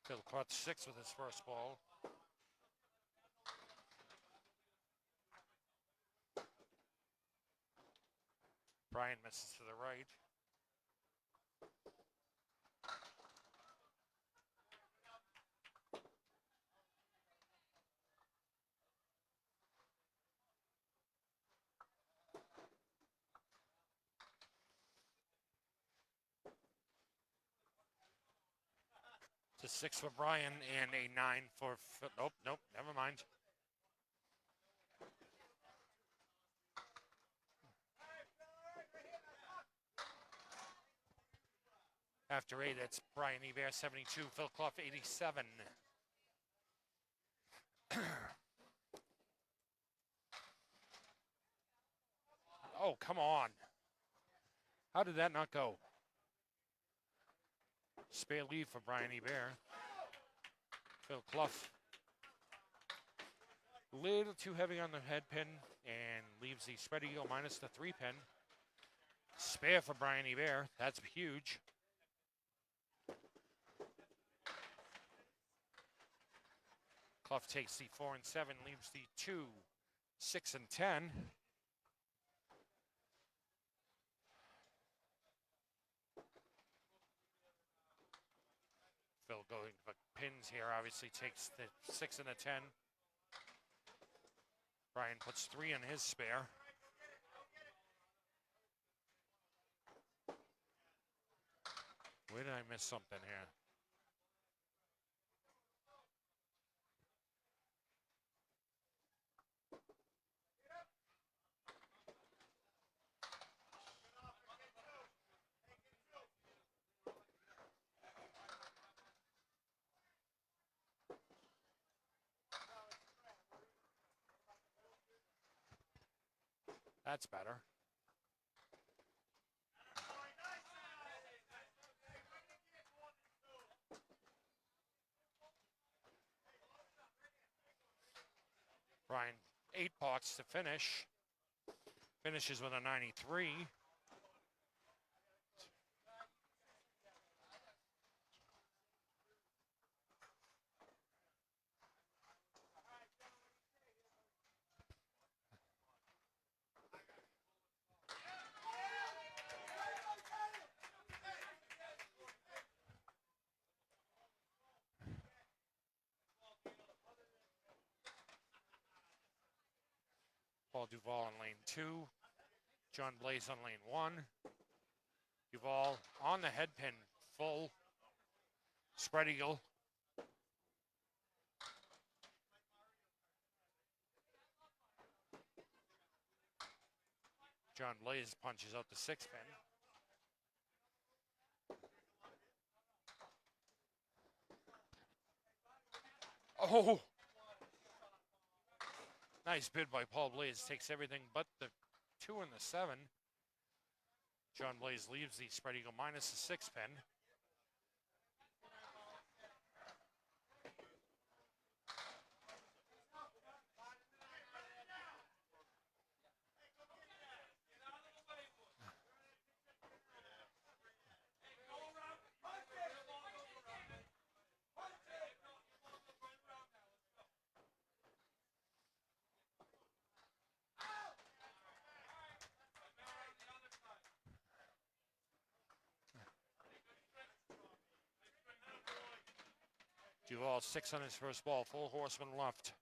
Phil Clough 6 with his first ball. Brian misses to the right. It's a 6 for Brian and a 9 for Phil. Nope, never mind. After 8, it's Brian Hebert 72, Phil Clough 87. Oh, come on. How did that not go? Spare leave for Brian Hebert. Phil Clough. A little too heavy on the head pin and leaves the spread eagle minus the 3-pin. Spare for Brian Hebert. That's huge. Clough takes the 4 and 7, leaves the 2, 6 and 10. Phil going for pins here, obviously takes the 6 and the 10. Brian puts 3 in his spare. Where did I miss something here? That's better. Brian, 8 box to finish. Finishes with a 93. Paul Duval on lane 2. John Blaze on lane 1. Duval on the head pin, full. Spread eagle. John Blaze punches out the 6 pin. Oh! Nice bid by Paul Blaze. Takes everything but the 2 and the 7. John Blaze leaves the spread eagle minus the 6 pin. Duval 6 on his first ball, full horseman left.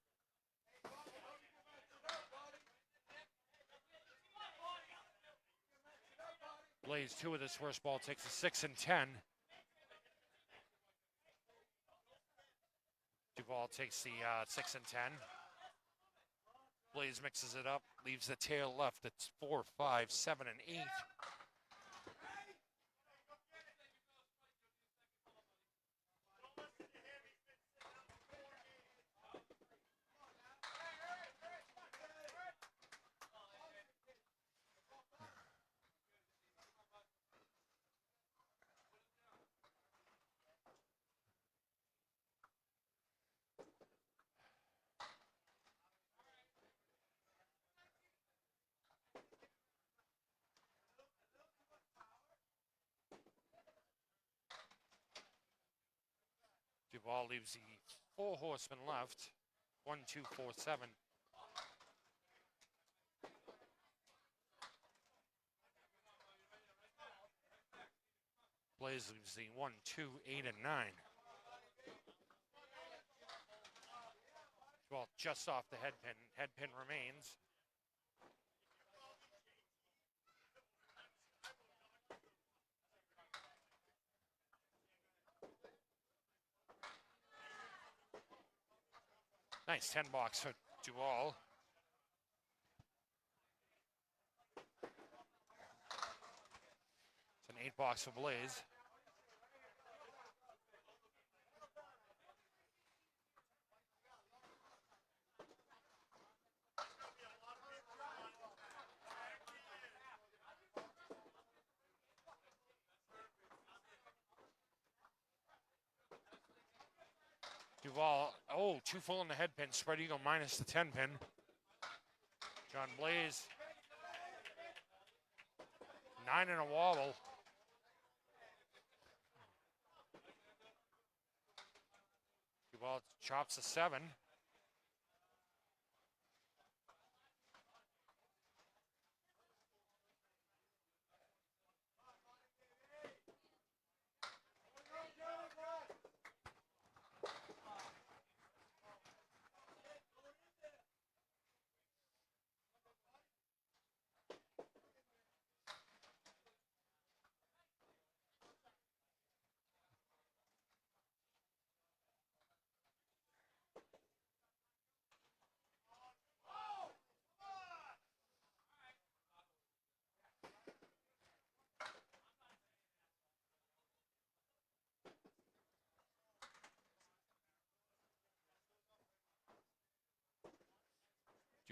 Blaze 2 with his first ball, takes a 6 and 10. Duval takes the 6 and 10. Blaze mixes it up, leaves the tail left. It's 4, 5, 7, and 8. Duval leaves the 4 horsemen left. 1, 2, 4, 7. Blaze leaves the 1, 2, 8, and 9. Duval just off the head pin. Head pin remains. Nice 10 box for Duval. It's an 8 box for Blaze. Duval, 2 full in the head pin, spread eagle minus the 10 pin. John Blaze, 9 and a wobble. Duval chops a 7.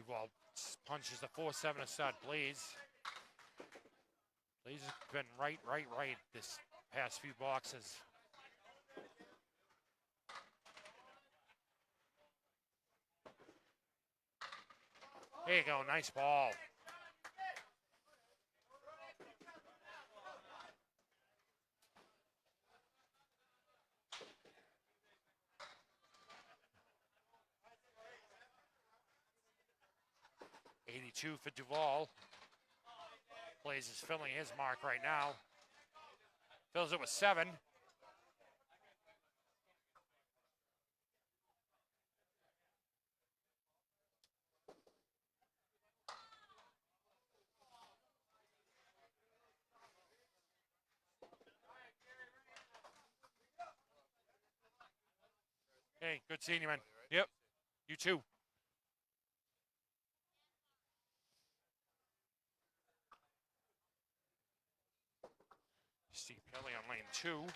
Duval punches the 4-7 to start Blaze. Blaze has been right this past few boxes. There you go, nice ball. .82 for Duval. Blaze is filling his mark right now. Fills it with 7. Hey, good seeing you, man. Yep, you too. Steve Kelly on lane 2.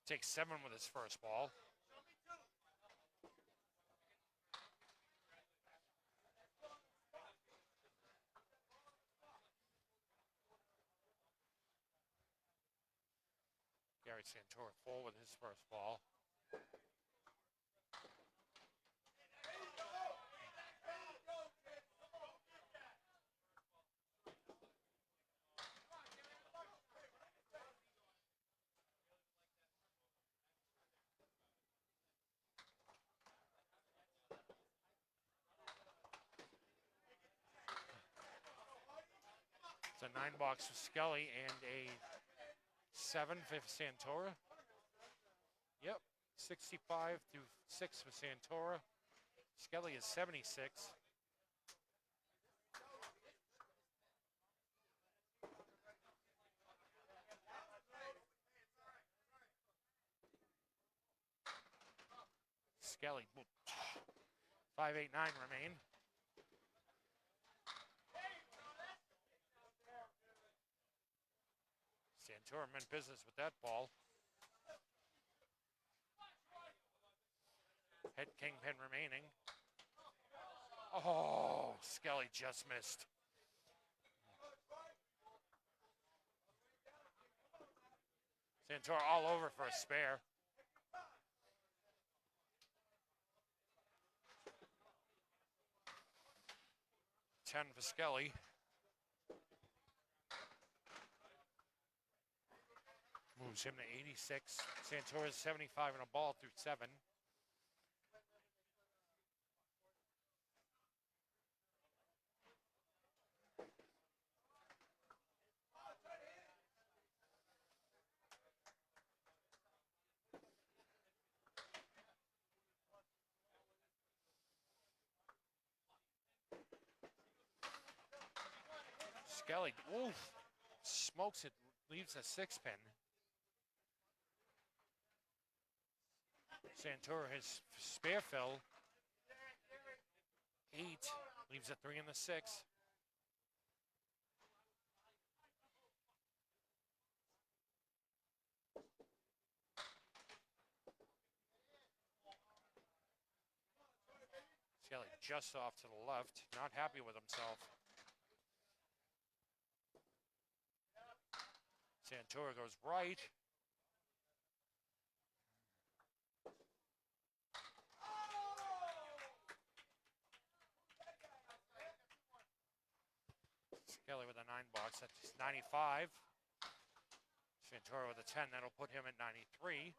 Takes 7 with his first ball. Gary Santora full with his first ball. It's a 9-box for Skelly and a 7 for Santora. Yep, 65 through 6 for Santora. Skelly is 76. Skelly, 5-8-9 remain. Santora meant business with that ball. Head kingpin remaining. Oh, Skelly just missed. Santora all over for a spare. $10 for Skelly. Moves him to 86. Santora's 75 and a ball through 7. Skelly, oof, smokes it, leaves a 6-pin. Santora has spare fill. 8, leaves a 3 and the 6. Skelly just off to the left, not happy with himself. Santora goes right. Skelly with a 9-box, that's 95. Santora with a 10, that'll put him at 93.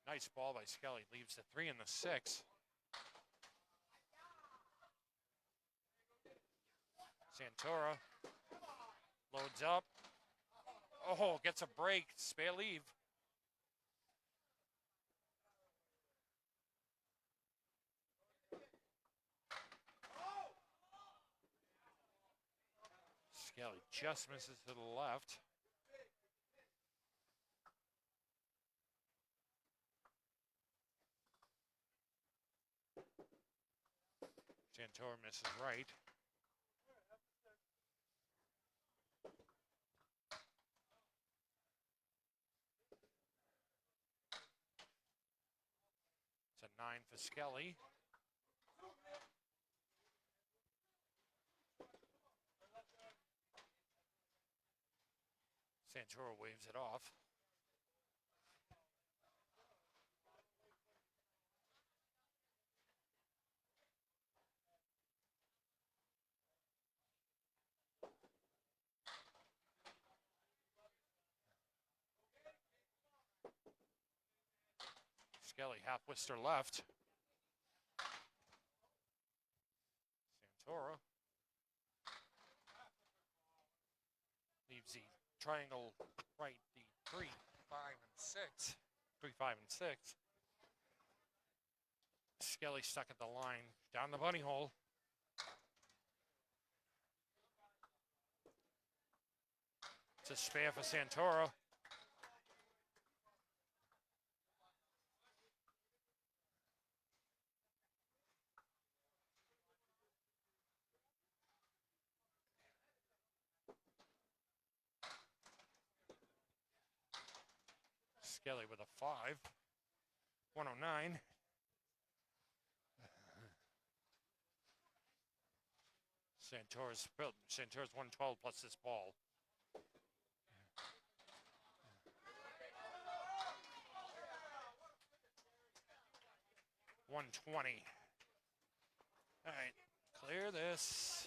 Nice ball by Skelly, leaves the 3 and the 6. Santora loads up. Oh, gets a break, spare leave. Skelly just misses to the left. Santora misses right. It's a 9 for Skelly. Santora waves it off. Skelly half Worcester left. Santora leaves the triangle right, the 3, 5, and 6. 3, 5, and 6. Skelly stuck at the line, down the bunny hole. It's a spare for Santora. Skelly with a 5. 109. Santora's 112 plus this ball. $120. All right, clear this.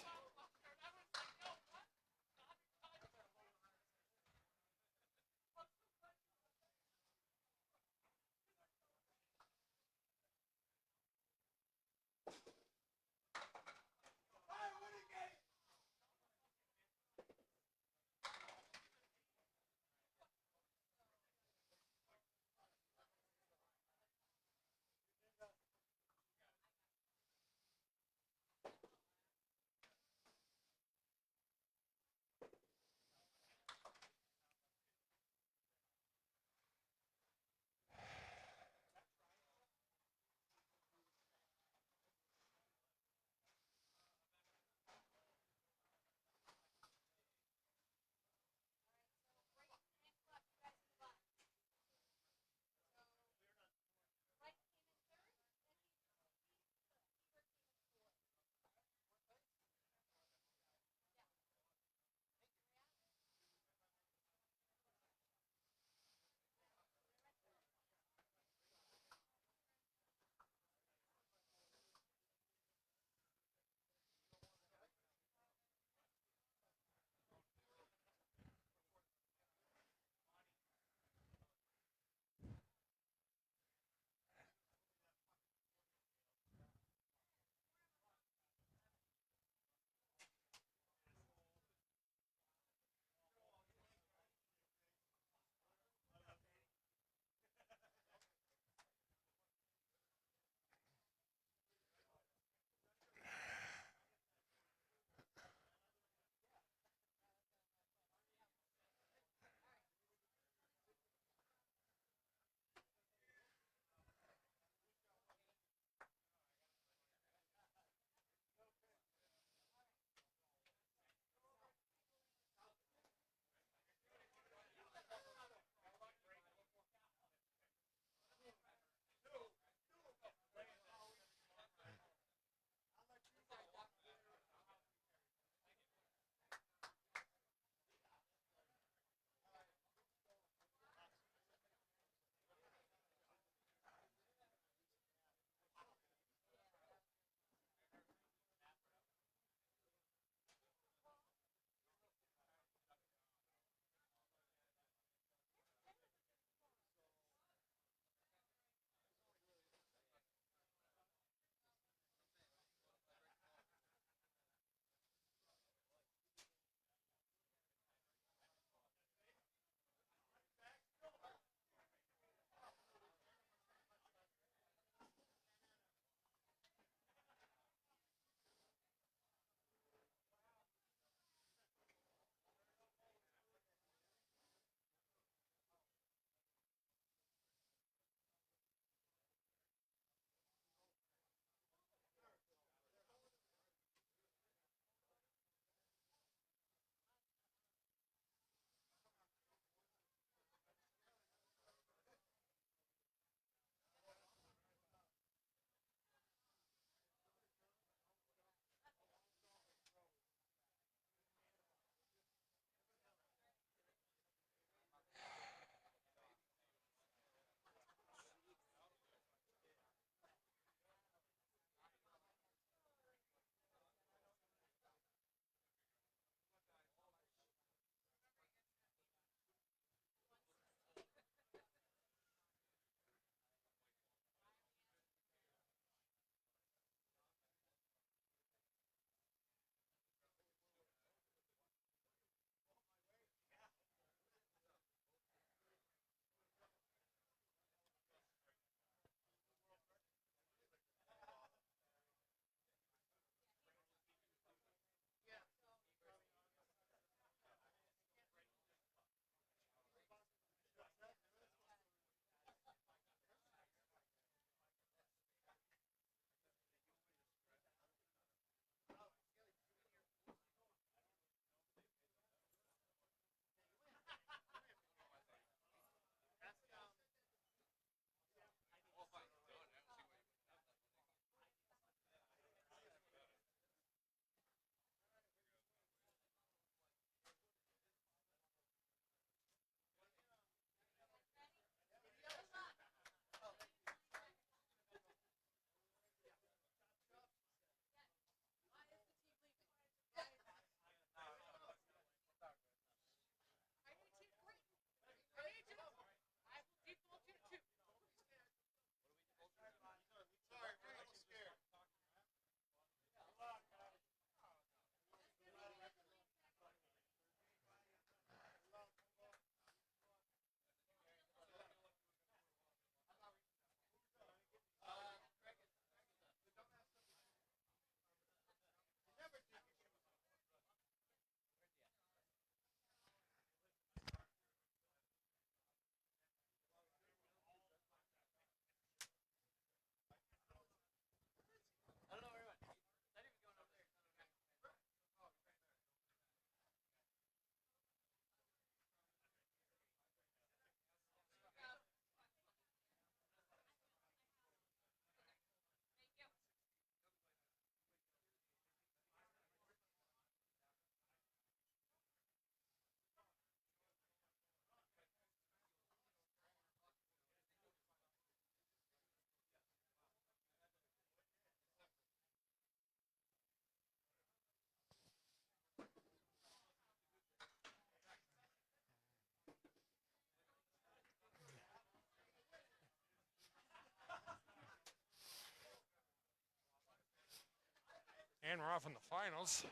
And we're off in the finals.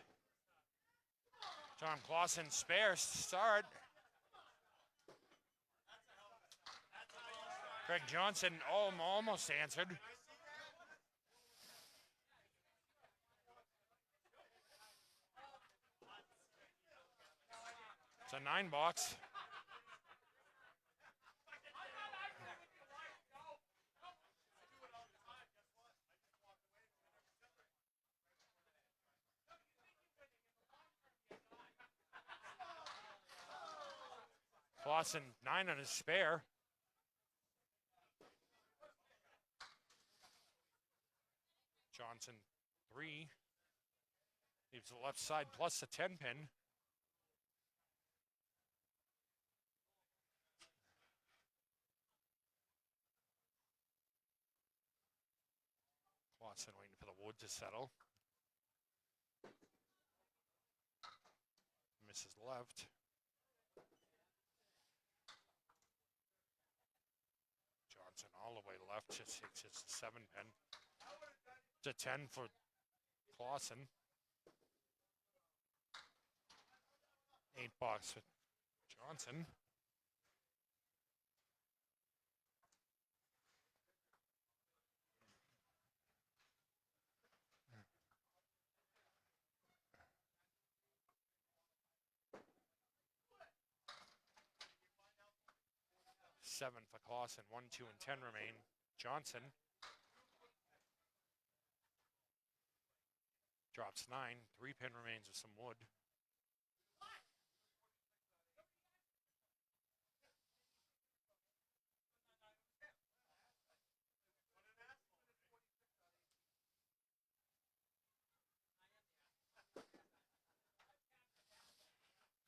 John Clausen spares to start. Craig Johnson almost answered. It's a 9-box. Clausen 9 on his spare. Johnson 3. Leaves the left side plus a 10 pin. Clausen waiting for the wood to settle. Misses left. Johnson all the way left, just hits a 7 pin. It's a 10 for Clausen. 8-box with Johnson. Seven for Clausen. 1, 2, and 10 remain. Johnson drops 9. 3 pin remains with some wood.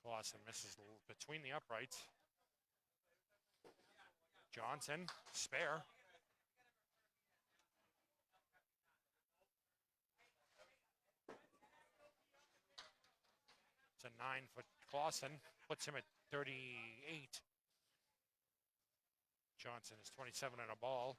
Clausen misses between the uprights. Johnson, spare. It's a 9 for Clausen, puts him at 38. Johnson is 27 and a ball.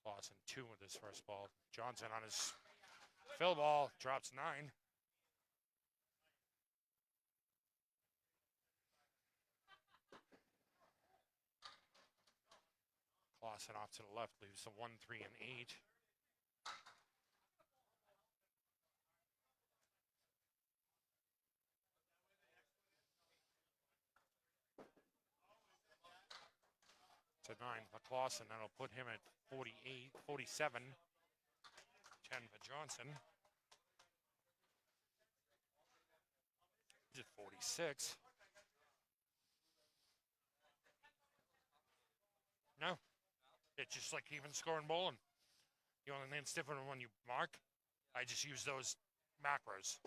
Clausen 2 with his first ball. Johnson on his fill ball, drops 9. Clausen off to the left, leaves the 1, 3, and 8. It's a 9 for Clausen, that'll put him at 48, 47. 10 for Johnson. He's at 46. No. It's just like even scoring bowling. The only thing that's different when you mark, I just use those macros.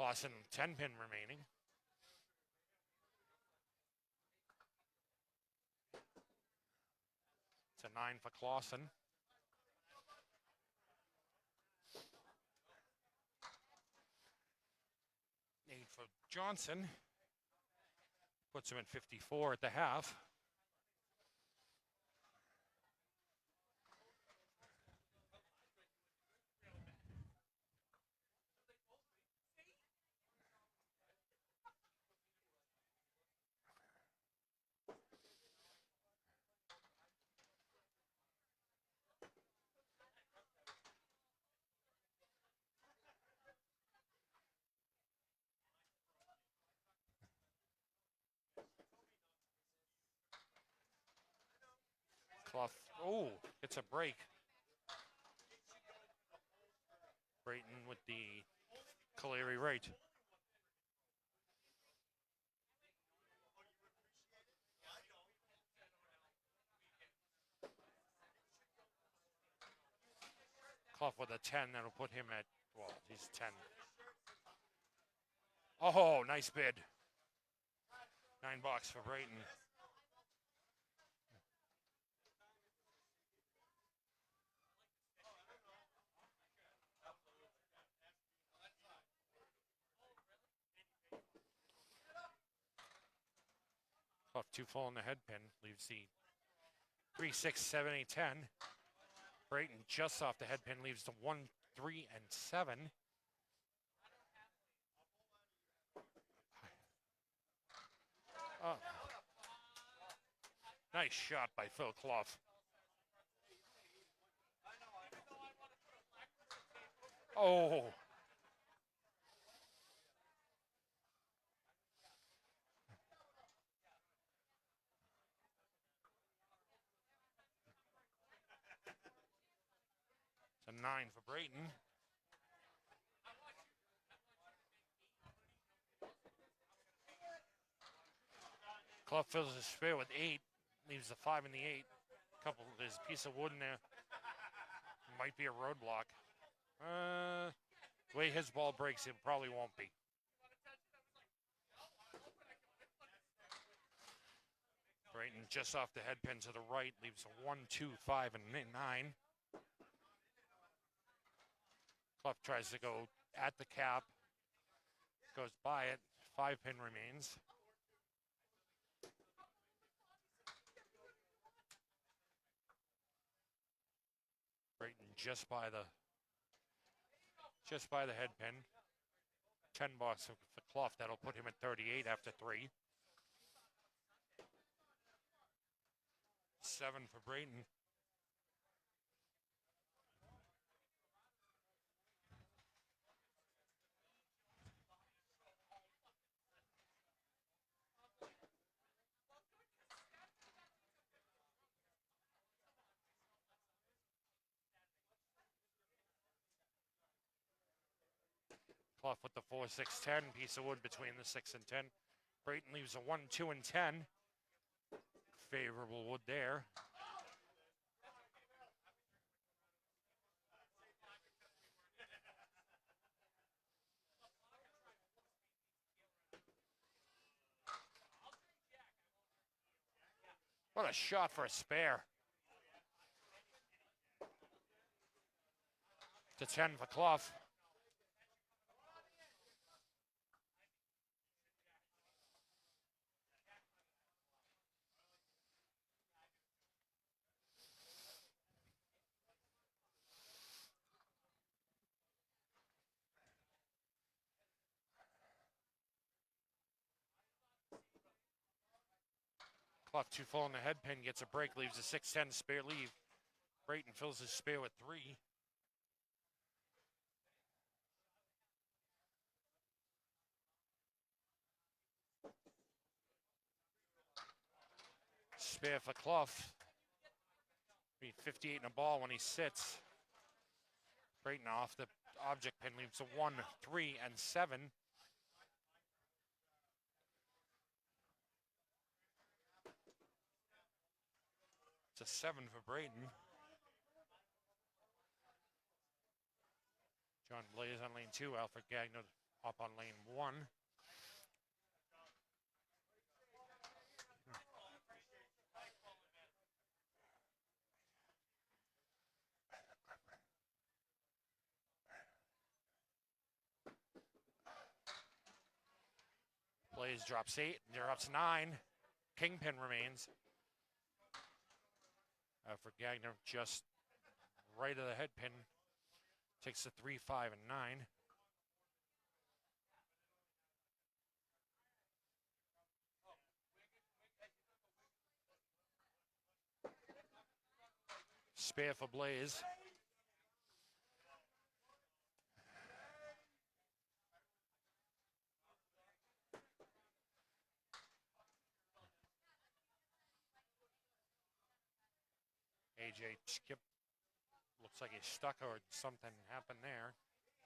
Clausen, 10 pin remaining. It's a 9 for Clausen. Eight for Johnson. Puts him at 54 at the half. Clough, oh, it's a break. Brayton with the Caleri right. Clough with a 10, that'll put him at, well, he's 10. Oh, nice bid. $9 for Brayton. Clough 2 full in the head pin, leaves the 3, 6, 7, 8, 10. Brayton just off the head pin, leaves the 1, 3, and 7. Oh. Nice shot by Phil Clough. Oh. It's a 9 for Brayton. Clough fills his spare with 8, leaves the 5 and the 8. Couple of his piece of wood in there. Might be a roadblock. The way his ball breaks, it probably won't be. Brayton just off the head pin to the right, leaves a 1, 2, 5, and 9. Clough tries to go at the cap, goes by it, 5 pin remains. Brayton just by the head pin. $10 for Clough, that'll put him at 38 after 3. 7 for Brayton. Clough with the 4, 6, 10. Piece of wood between the 6 and 10. Brayton leaves a 1, 2, and 10. Favorable wood there. What a shot for a spare. To 10 for Clough. Clough 2 full in the head pin, gets a break, leaves a 6-10 spare leave. Brayton fills his spare with 3. Spare for Clough. Be 58 in a ball when he sits. Brayton off the object pin, leaves a 1, 3, and 7. It's a 7 for Brayton. John Blaze on lane 2, Alfred Gagnon up on lane 1. Blaze drops 8, drops 9. Kingpin remains. For Gagnon, just right of the head pin. Takes the 3, 5, and 9. Spare for Blaze. AJ skip. Looks like he's stuck or something happened there.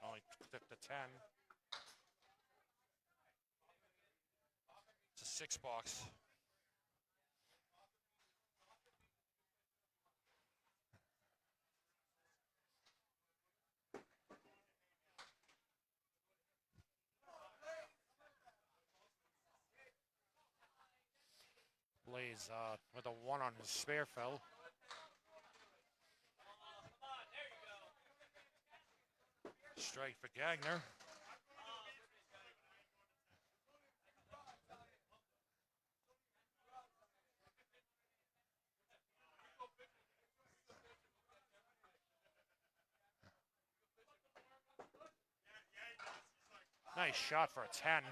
Only took the 10. It's a 6 box. Plays with a 1 on his spare fill. Strike for Gagner. Nice shot for a 10.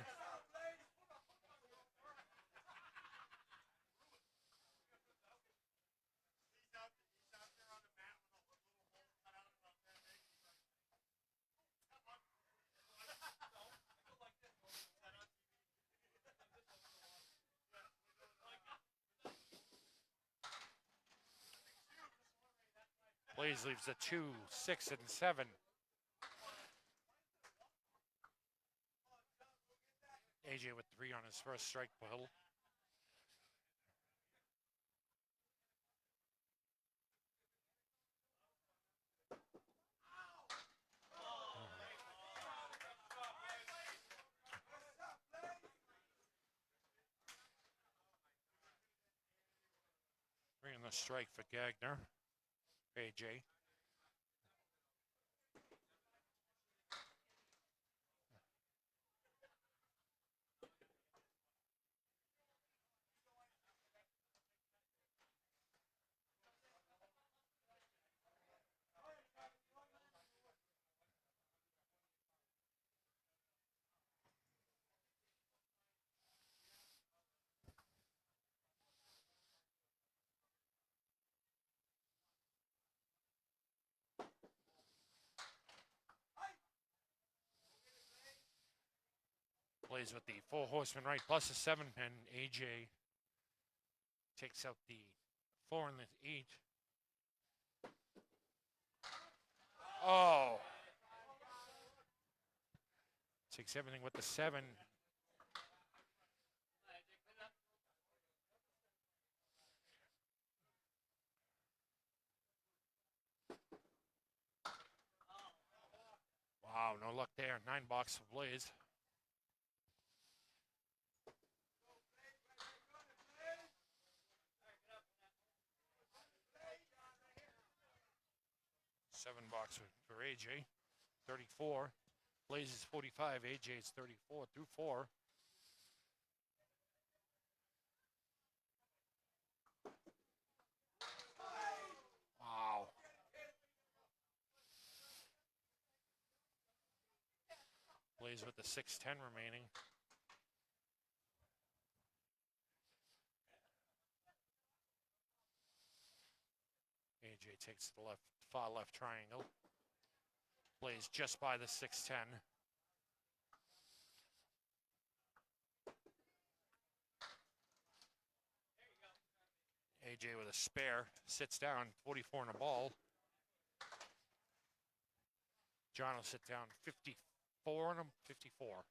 Blaze leaves a 2, 6, and 7. AJ with 3 on his first strike pull. Bringing the strike for Gagner. AJ. Plays with the 4 horseman right plus a 7 pin. AJ takes out the 4 and the 8. Oh. Takes everything with the 7. Wow, no luck there. 9 box for Blaze. $7 for AJ. 34. Blaze is 45. AJ is 34 through 4. Wow. Blaze with the 6:10 remaining. AJ takes the left, far left triangle. Blaze just by the 6:10. AJ with a spare, sits down, 44 in a ball. John will sit down, 54 on him, 54.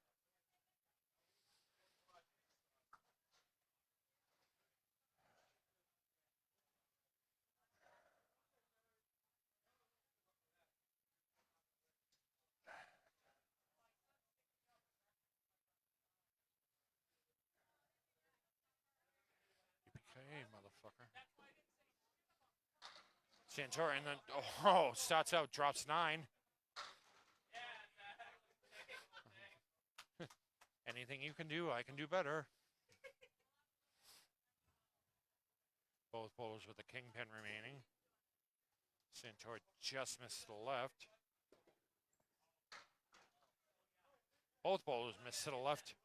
Okay, motherfucker. Santora, and then, oh, starts out, drops 9. Anything you can do, I can do better. Both bowlers with the kingpin remaining. Santora just missed the left. Both bowlers missed to the left.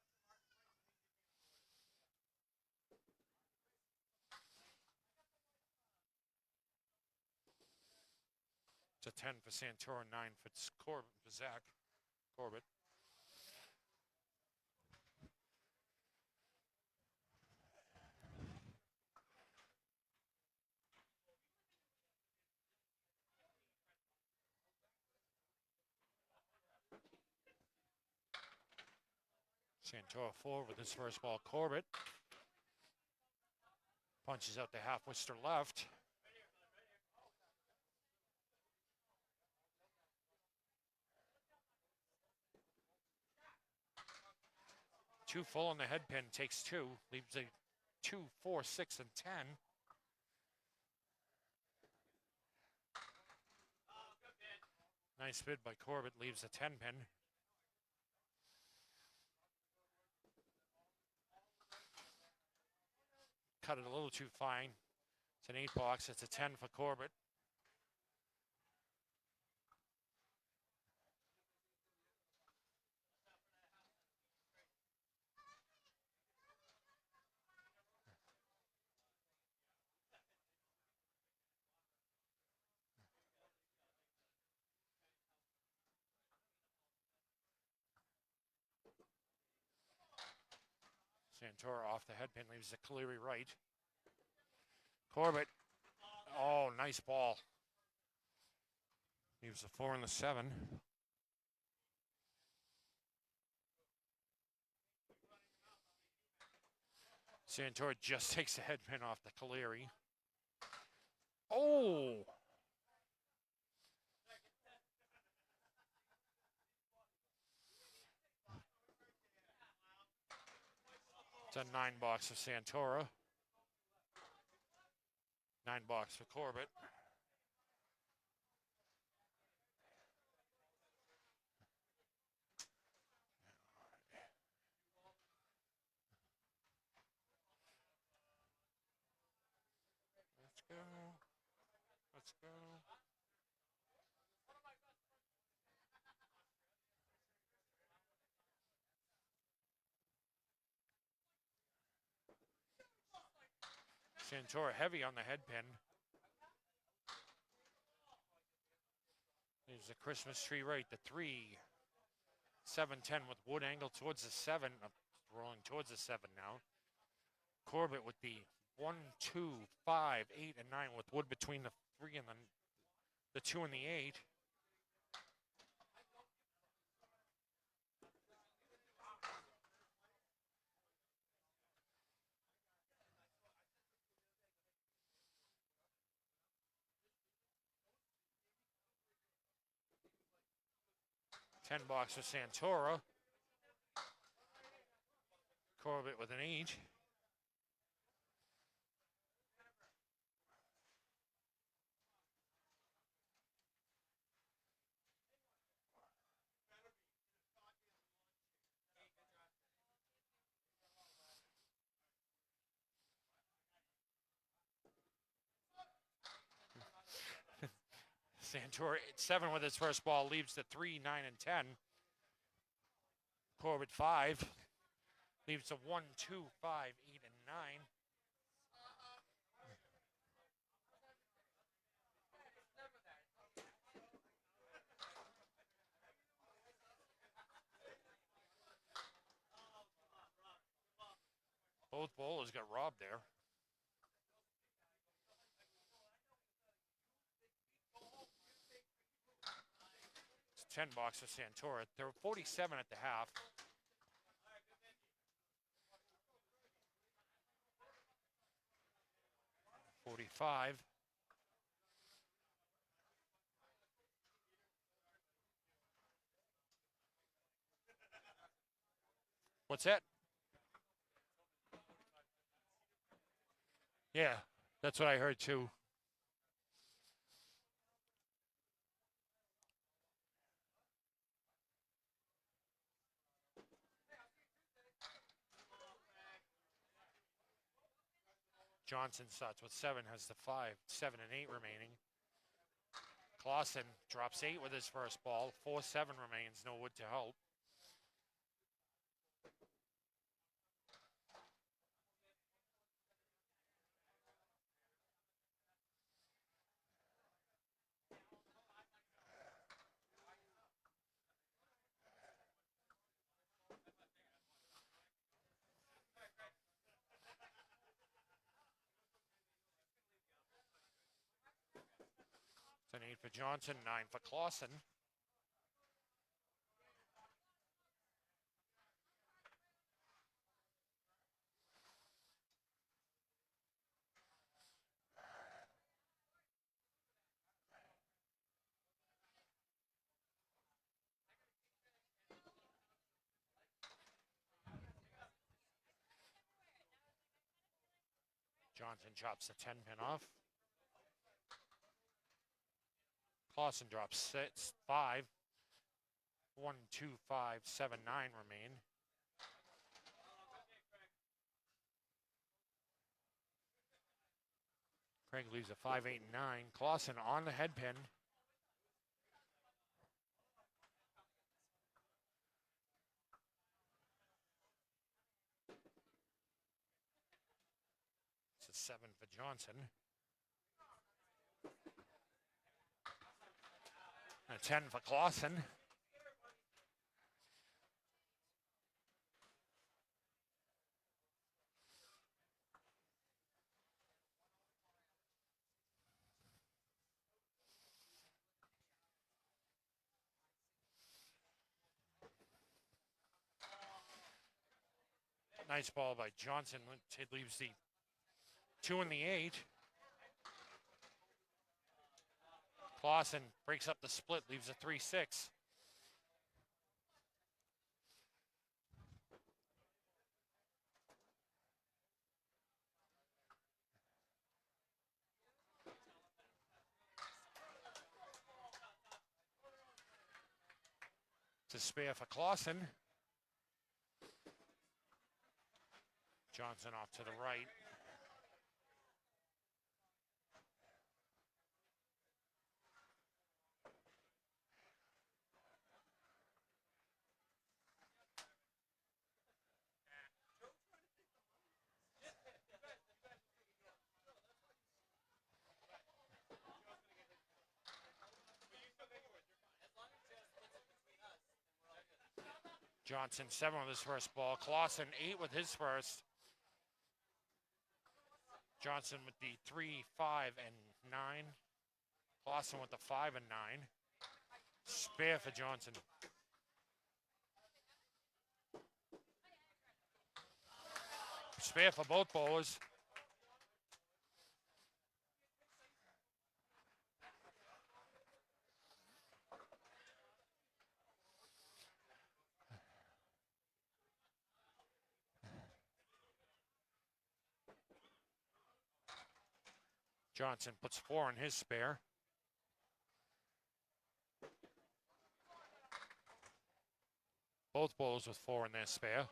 It's a 10 for Santora, 9 for Zach Corbett. Santora forward with his first ball. Corbett punches out the half Worcester left. Two full on the head pin, takes 2, leaves a 2, 4, 6, and 10. Nice bid by Corbett, leaves a 10 pin. Cut it a little too fine. It's an 8 box, it's a 10 for Corbett. Santora off the head pin, leaves the Cleary right. Corbett, oh, nice ball. Leaves the 4 and the 7. Santora just takes the head pin off the Cleary. Oh! It's a 9 box of Santora. 9 box for Corbett. Let's go. Let's go. Santora heavy on the head pin. There's the Christmas tree right, the 3. 7-10 with Wood angle towards the 7. Rolling towards the 7 now. Corbett with the 1, 2, 5, 8, and 9 with Wood between the 3 and the 2 and the 8. $10 for Santora. Corbett with an 8. Santora 7 with his first ball, leaves the 3, 9, and 10. Corbett 5, leaves the 1, 2, 5, 8, and 9. Both bowlers got robbed there. It's $10 for Santora. There were 47 at the half. $45. What's that? Yeah, that's what I heard too. Johnson starts with 7, has the 5, 7, and 8 remaining. Clausen drops 8 with his first ball. 4, 7 remains, no Wood to help. It's an 8 for Johnson, 9 for Clausen. Johnson chops the 10-pin off. Clausen drops 6, 5. 1, 2, 5, 7, 9 remain. Craig leaves a 5, 8, and 9. Clausen on the head pin. It's a 7 for Johnson. And a 10 for Clausen. Nice ball by Johnson. It leaves the 2 and the 8. Clausen breaks up the split, leaves a 3, 6. It's a spare for Clausen. Johnson off to the right. Johnson 7 with his first ball. Clausen 8 with his first. Johnson with the 3, 5, and 9. Clausen with the 5 and 9. Spare for Johnson. Spare for both bowlers. Johnson puts 4 in his spare. Both bowlers with 4 in their spare.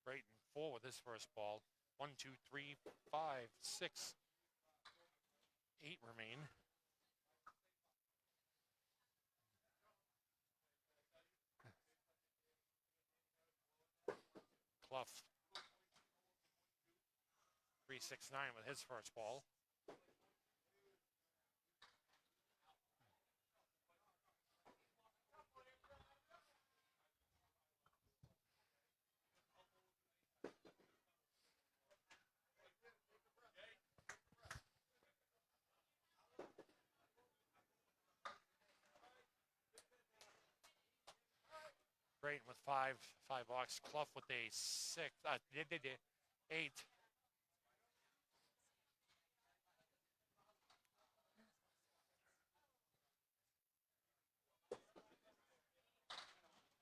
Brayton 4 with his first ball. 1, 2, 3, 5, 6, 8 remain. Clough 3, 6, 9 with his first ball. Brayton with 5 blocks. Clough with a 6, 8.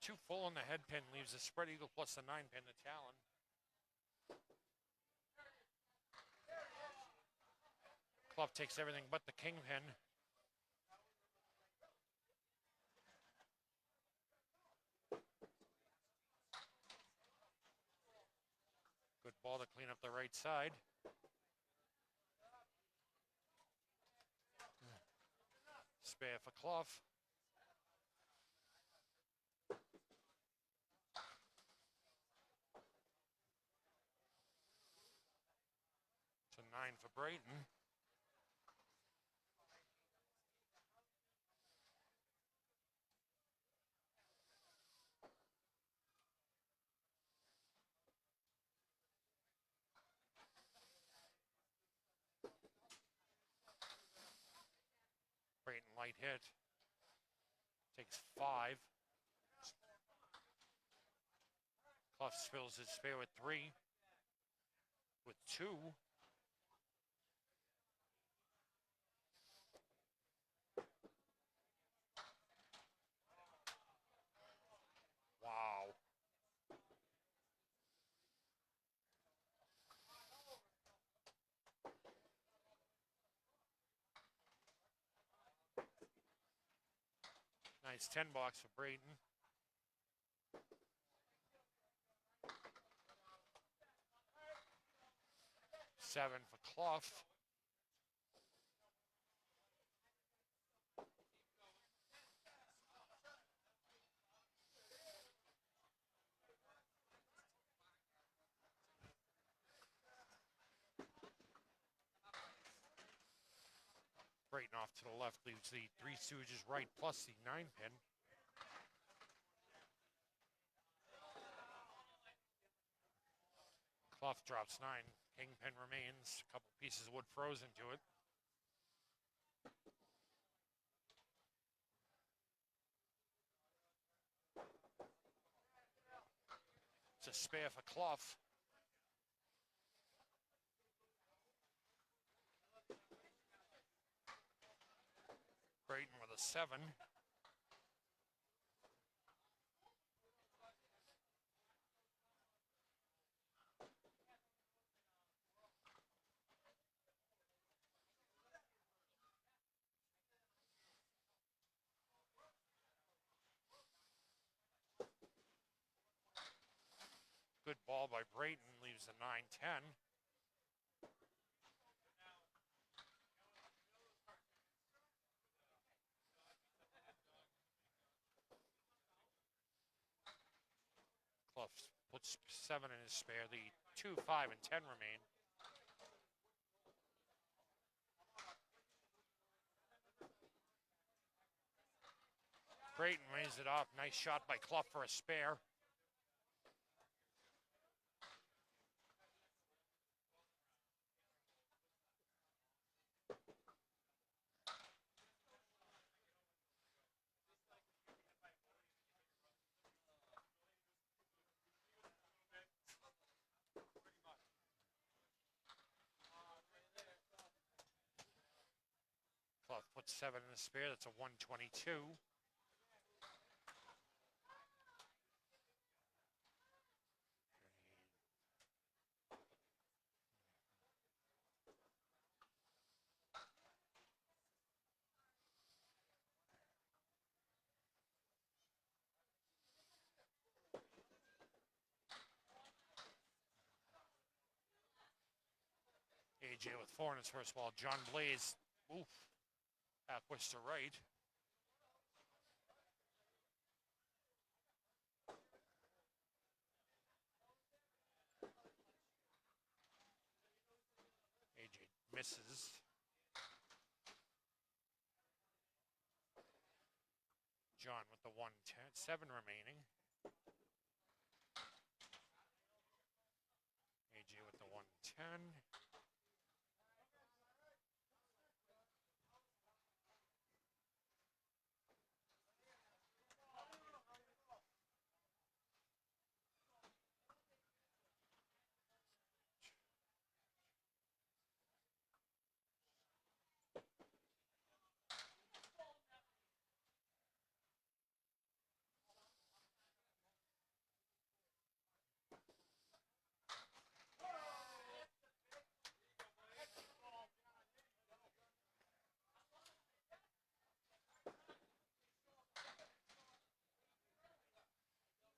Two full on the head pin leaves the spread eagle plus the 9 pin to Talon. Clough takes everything but the king pin. Good ball to clean up the right side. Spare for Clough. To 9 for Brayton. Brayton light hit. Takes 5. Clough spills his spare with 3. With 2. Wow. Nice 10 box for Brayton. Seven for Clough. Brayton off to the left leaves the Three Stooges right plus the 9 pin. Clough drops 9. Kingpin remains. A couple pieces of wood frozen to it. It's a spare for Clough. Brayton with a 7. Good ball by Brayton, leaves the 9-10. Clough puts 7 in his spare. The 2, 5, and 10 remain. Brayton raised it up. Nice shot by Clough for a spare. Clough puts 7 in the spare. That's a 122. AJ with 4 in his first ball. John Blaze, oof, backwards to right. AJ misses. John with the 110, 7 remaining. AJ with the 110.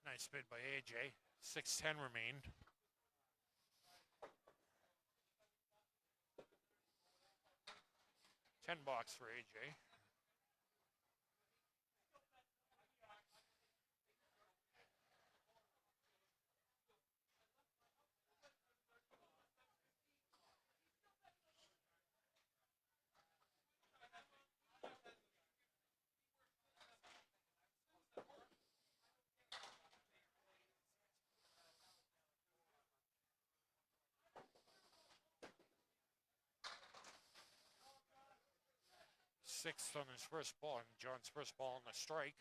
Nice bid by AJ. 6-10 remained. $10 for AJ. 6th on his first ball, and John's first ball on the strike.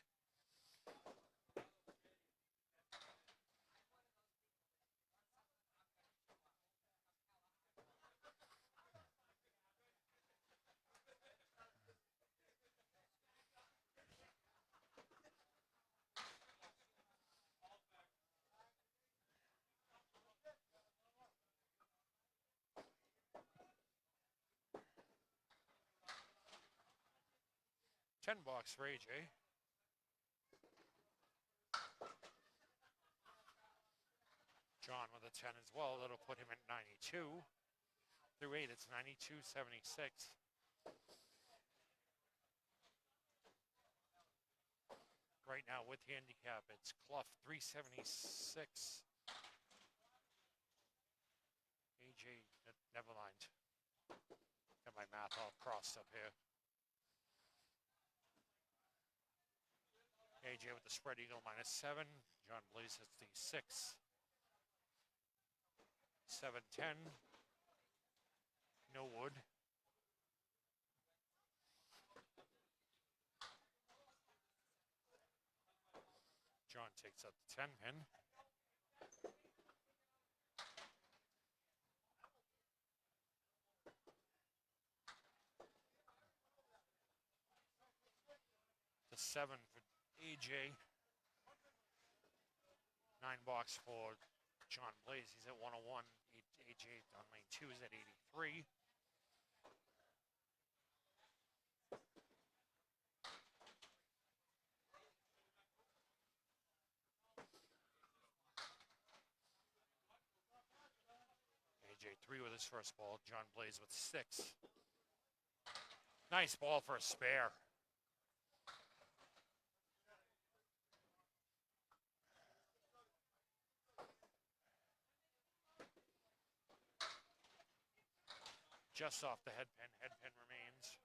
$10 for AJ. John with a 10 as well. That'll put him at 92. Through 8, it's 92.76. Right now with handicap, it's Clough 376. AJ, never mind. Got my math all crossed up here. AJ with the spread eagle -7. John Blaze hits the 6. 7-10. No wood. John takes up the 10 pin. The 7 for AJ. $9 for John Blaze. He's at 101. AJ on lane 2 is at 83. AJ 3 with his first ball. John Blaze with 6. Nice ball for a spare. Just off the head pin. Head pin remains.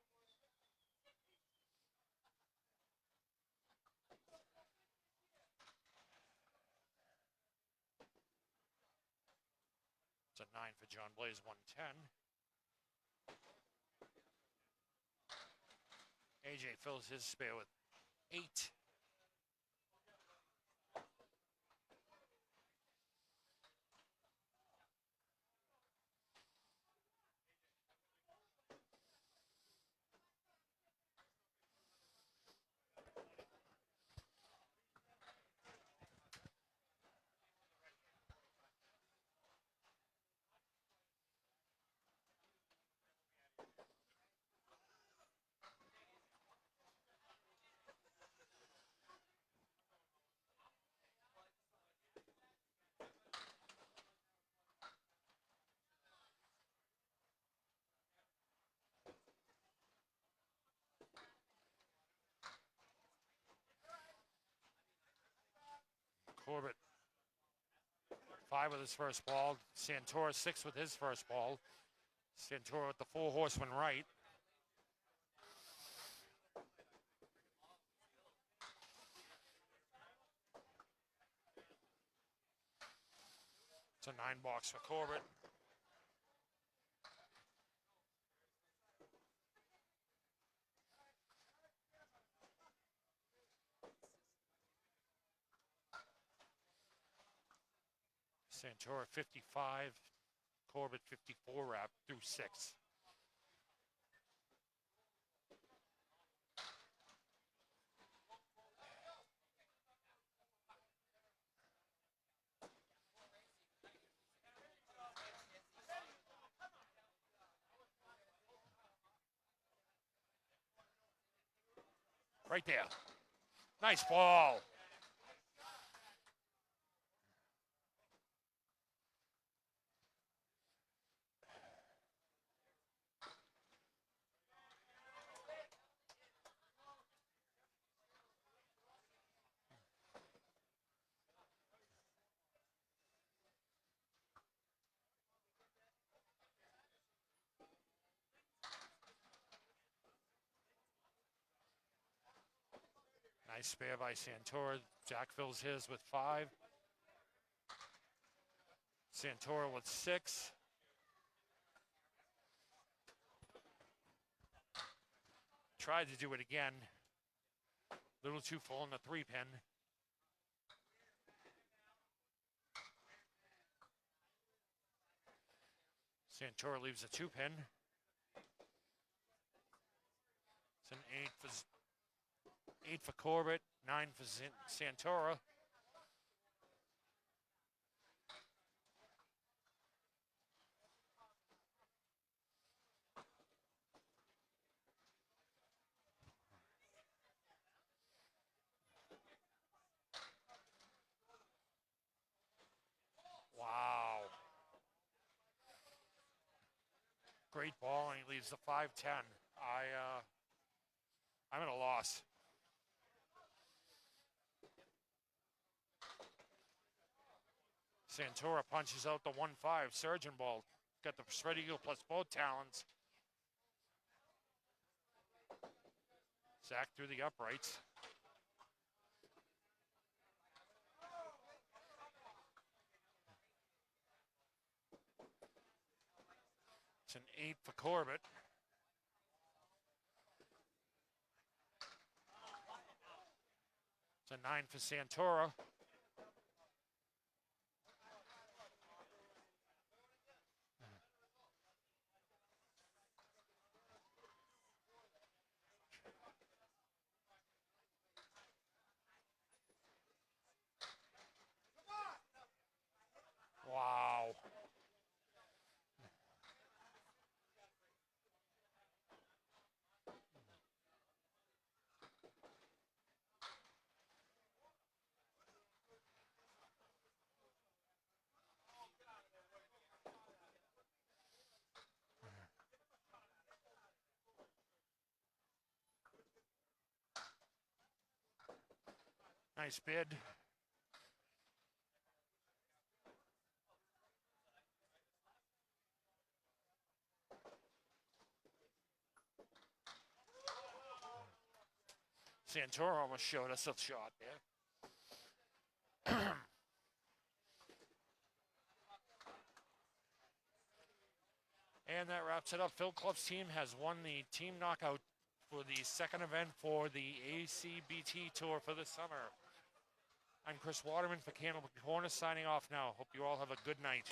It's a 9 for John Blaze, 110. AJ fills his spare with 8. Corbett, 5 with his first ball. Santora, 6 with his first ball. Santora with the 4 horseman right. It's a 9 for Corbett. Santora 55, Corbett 54 wrap through 6. Right there. Nice ball. Nice spare by Santora. Jack fills his with 5. Santora with 6. Tried to do it again. Little too full in the 3-pin. Santora leaves a 2-pin. It's an 8 for Corbett, 9 for Santora. Wow. Great ball, and he leaves the 5-10. I'm at a loss. Santora punches out the 1-5. Surgeon ball. Got the spread eagle plus both talons. Zach through the uprights. It's an 8 for Corbett. It's a 9 for Santora. Wow. Nice bid. Santora almost showed us a shot there. And that wraps it up. Phil Cluff's team has won the team knockout for the second event for the ACBT Tour for the summer. I'm Chris Waterman for Candlewood Corner, signing off now. Hope you all have a good night.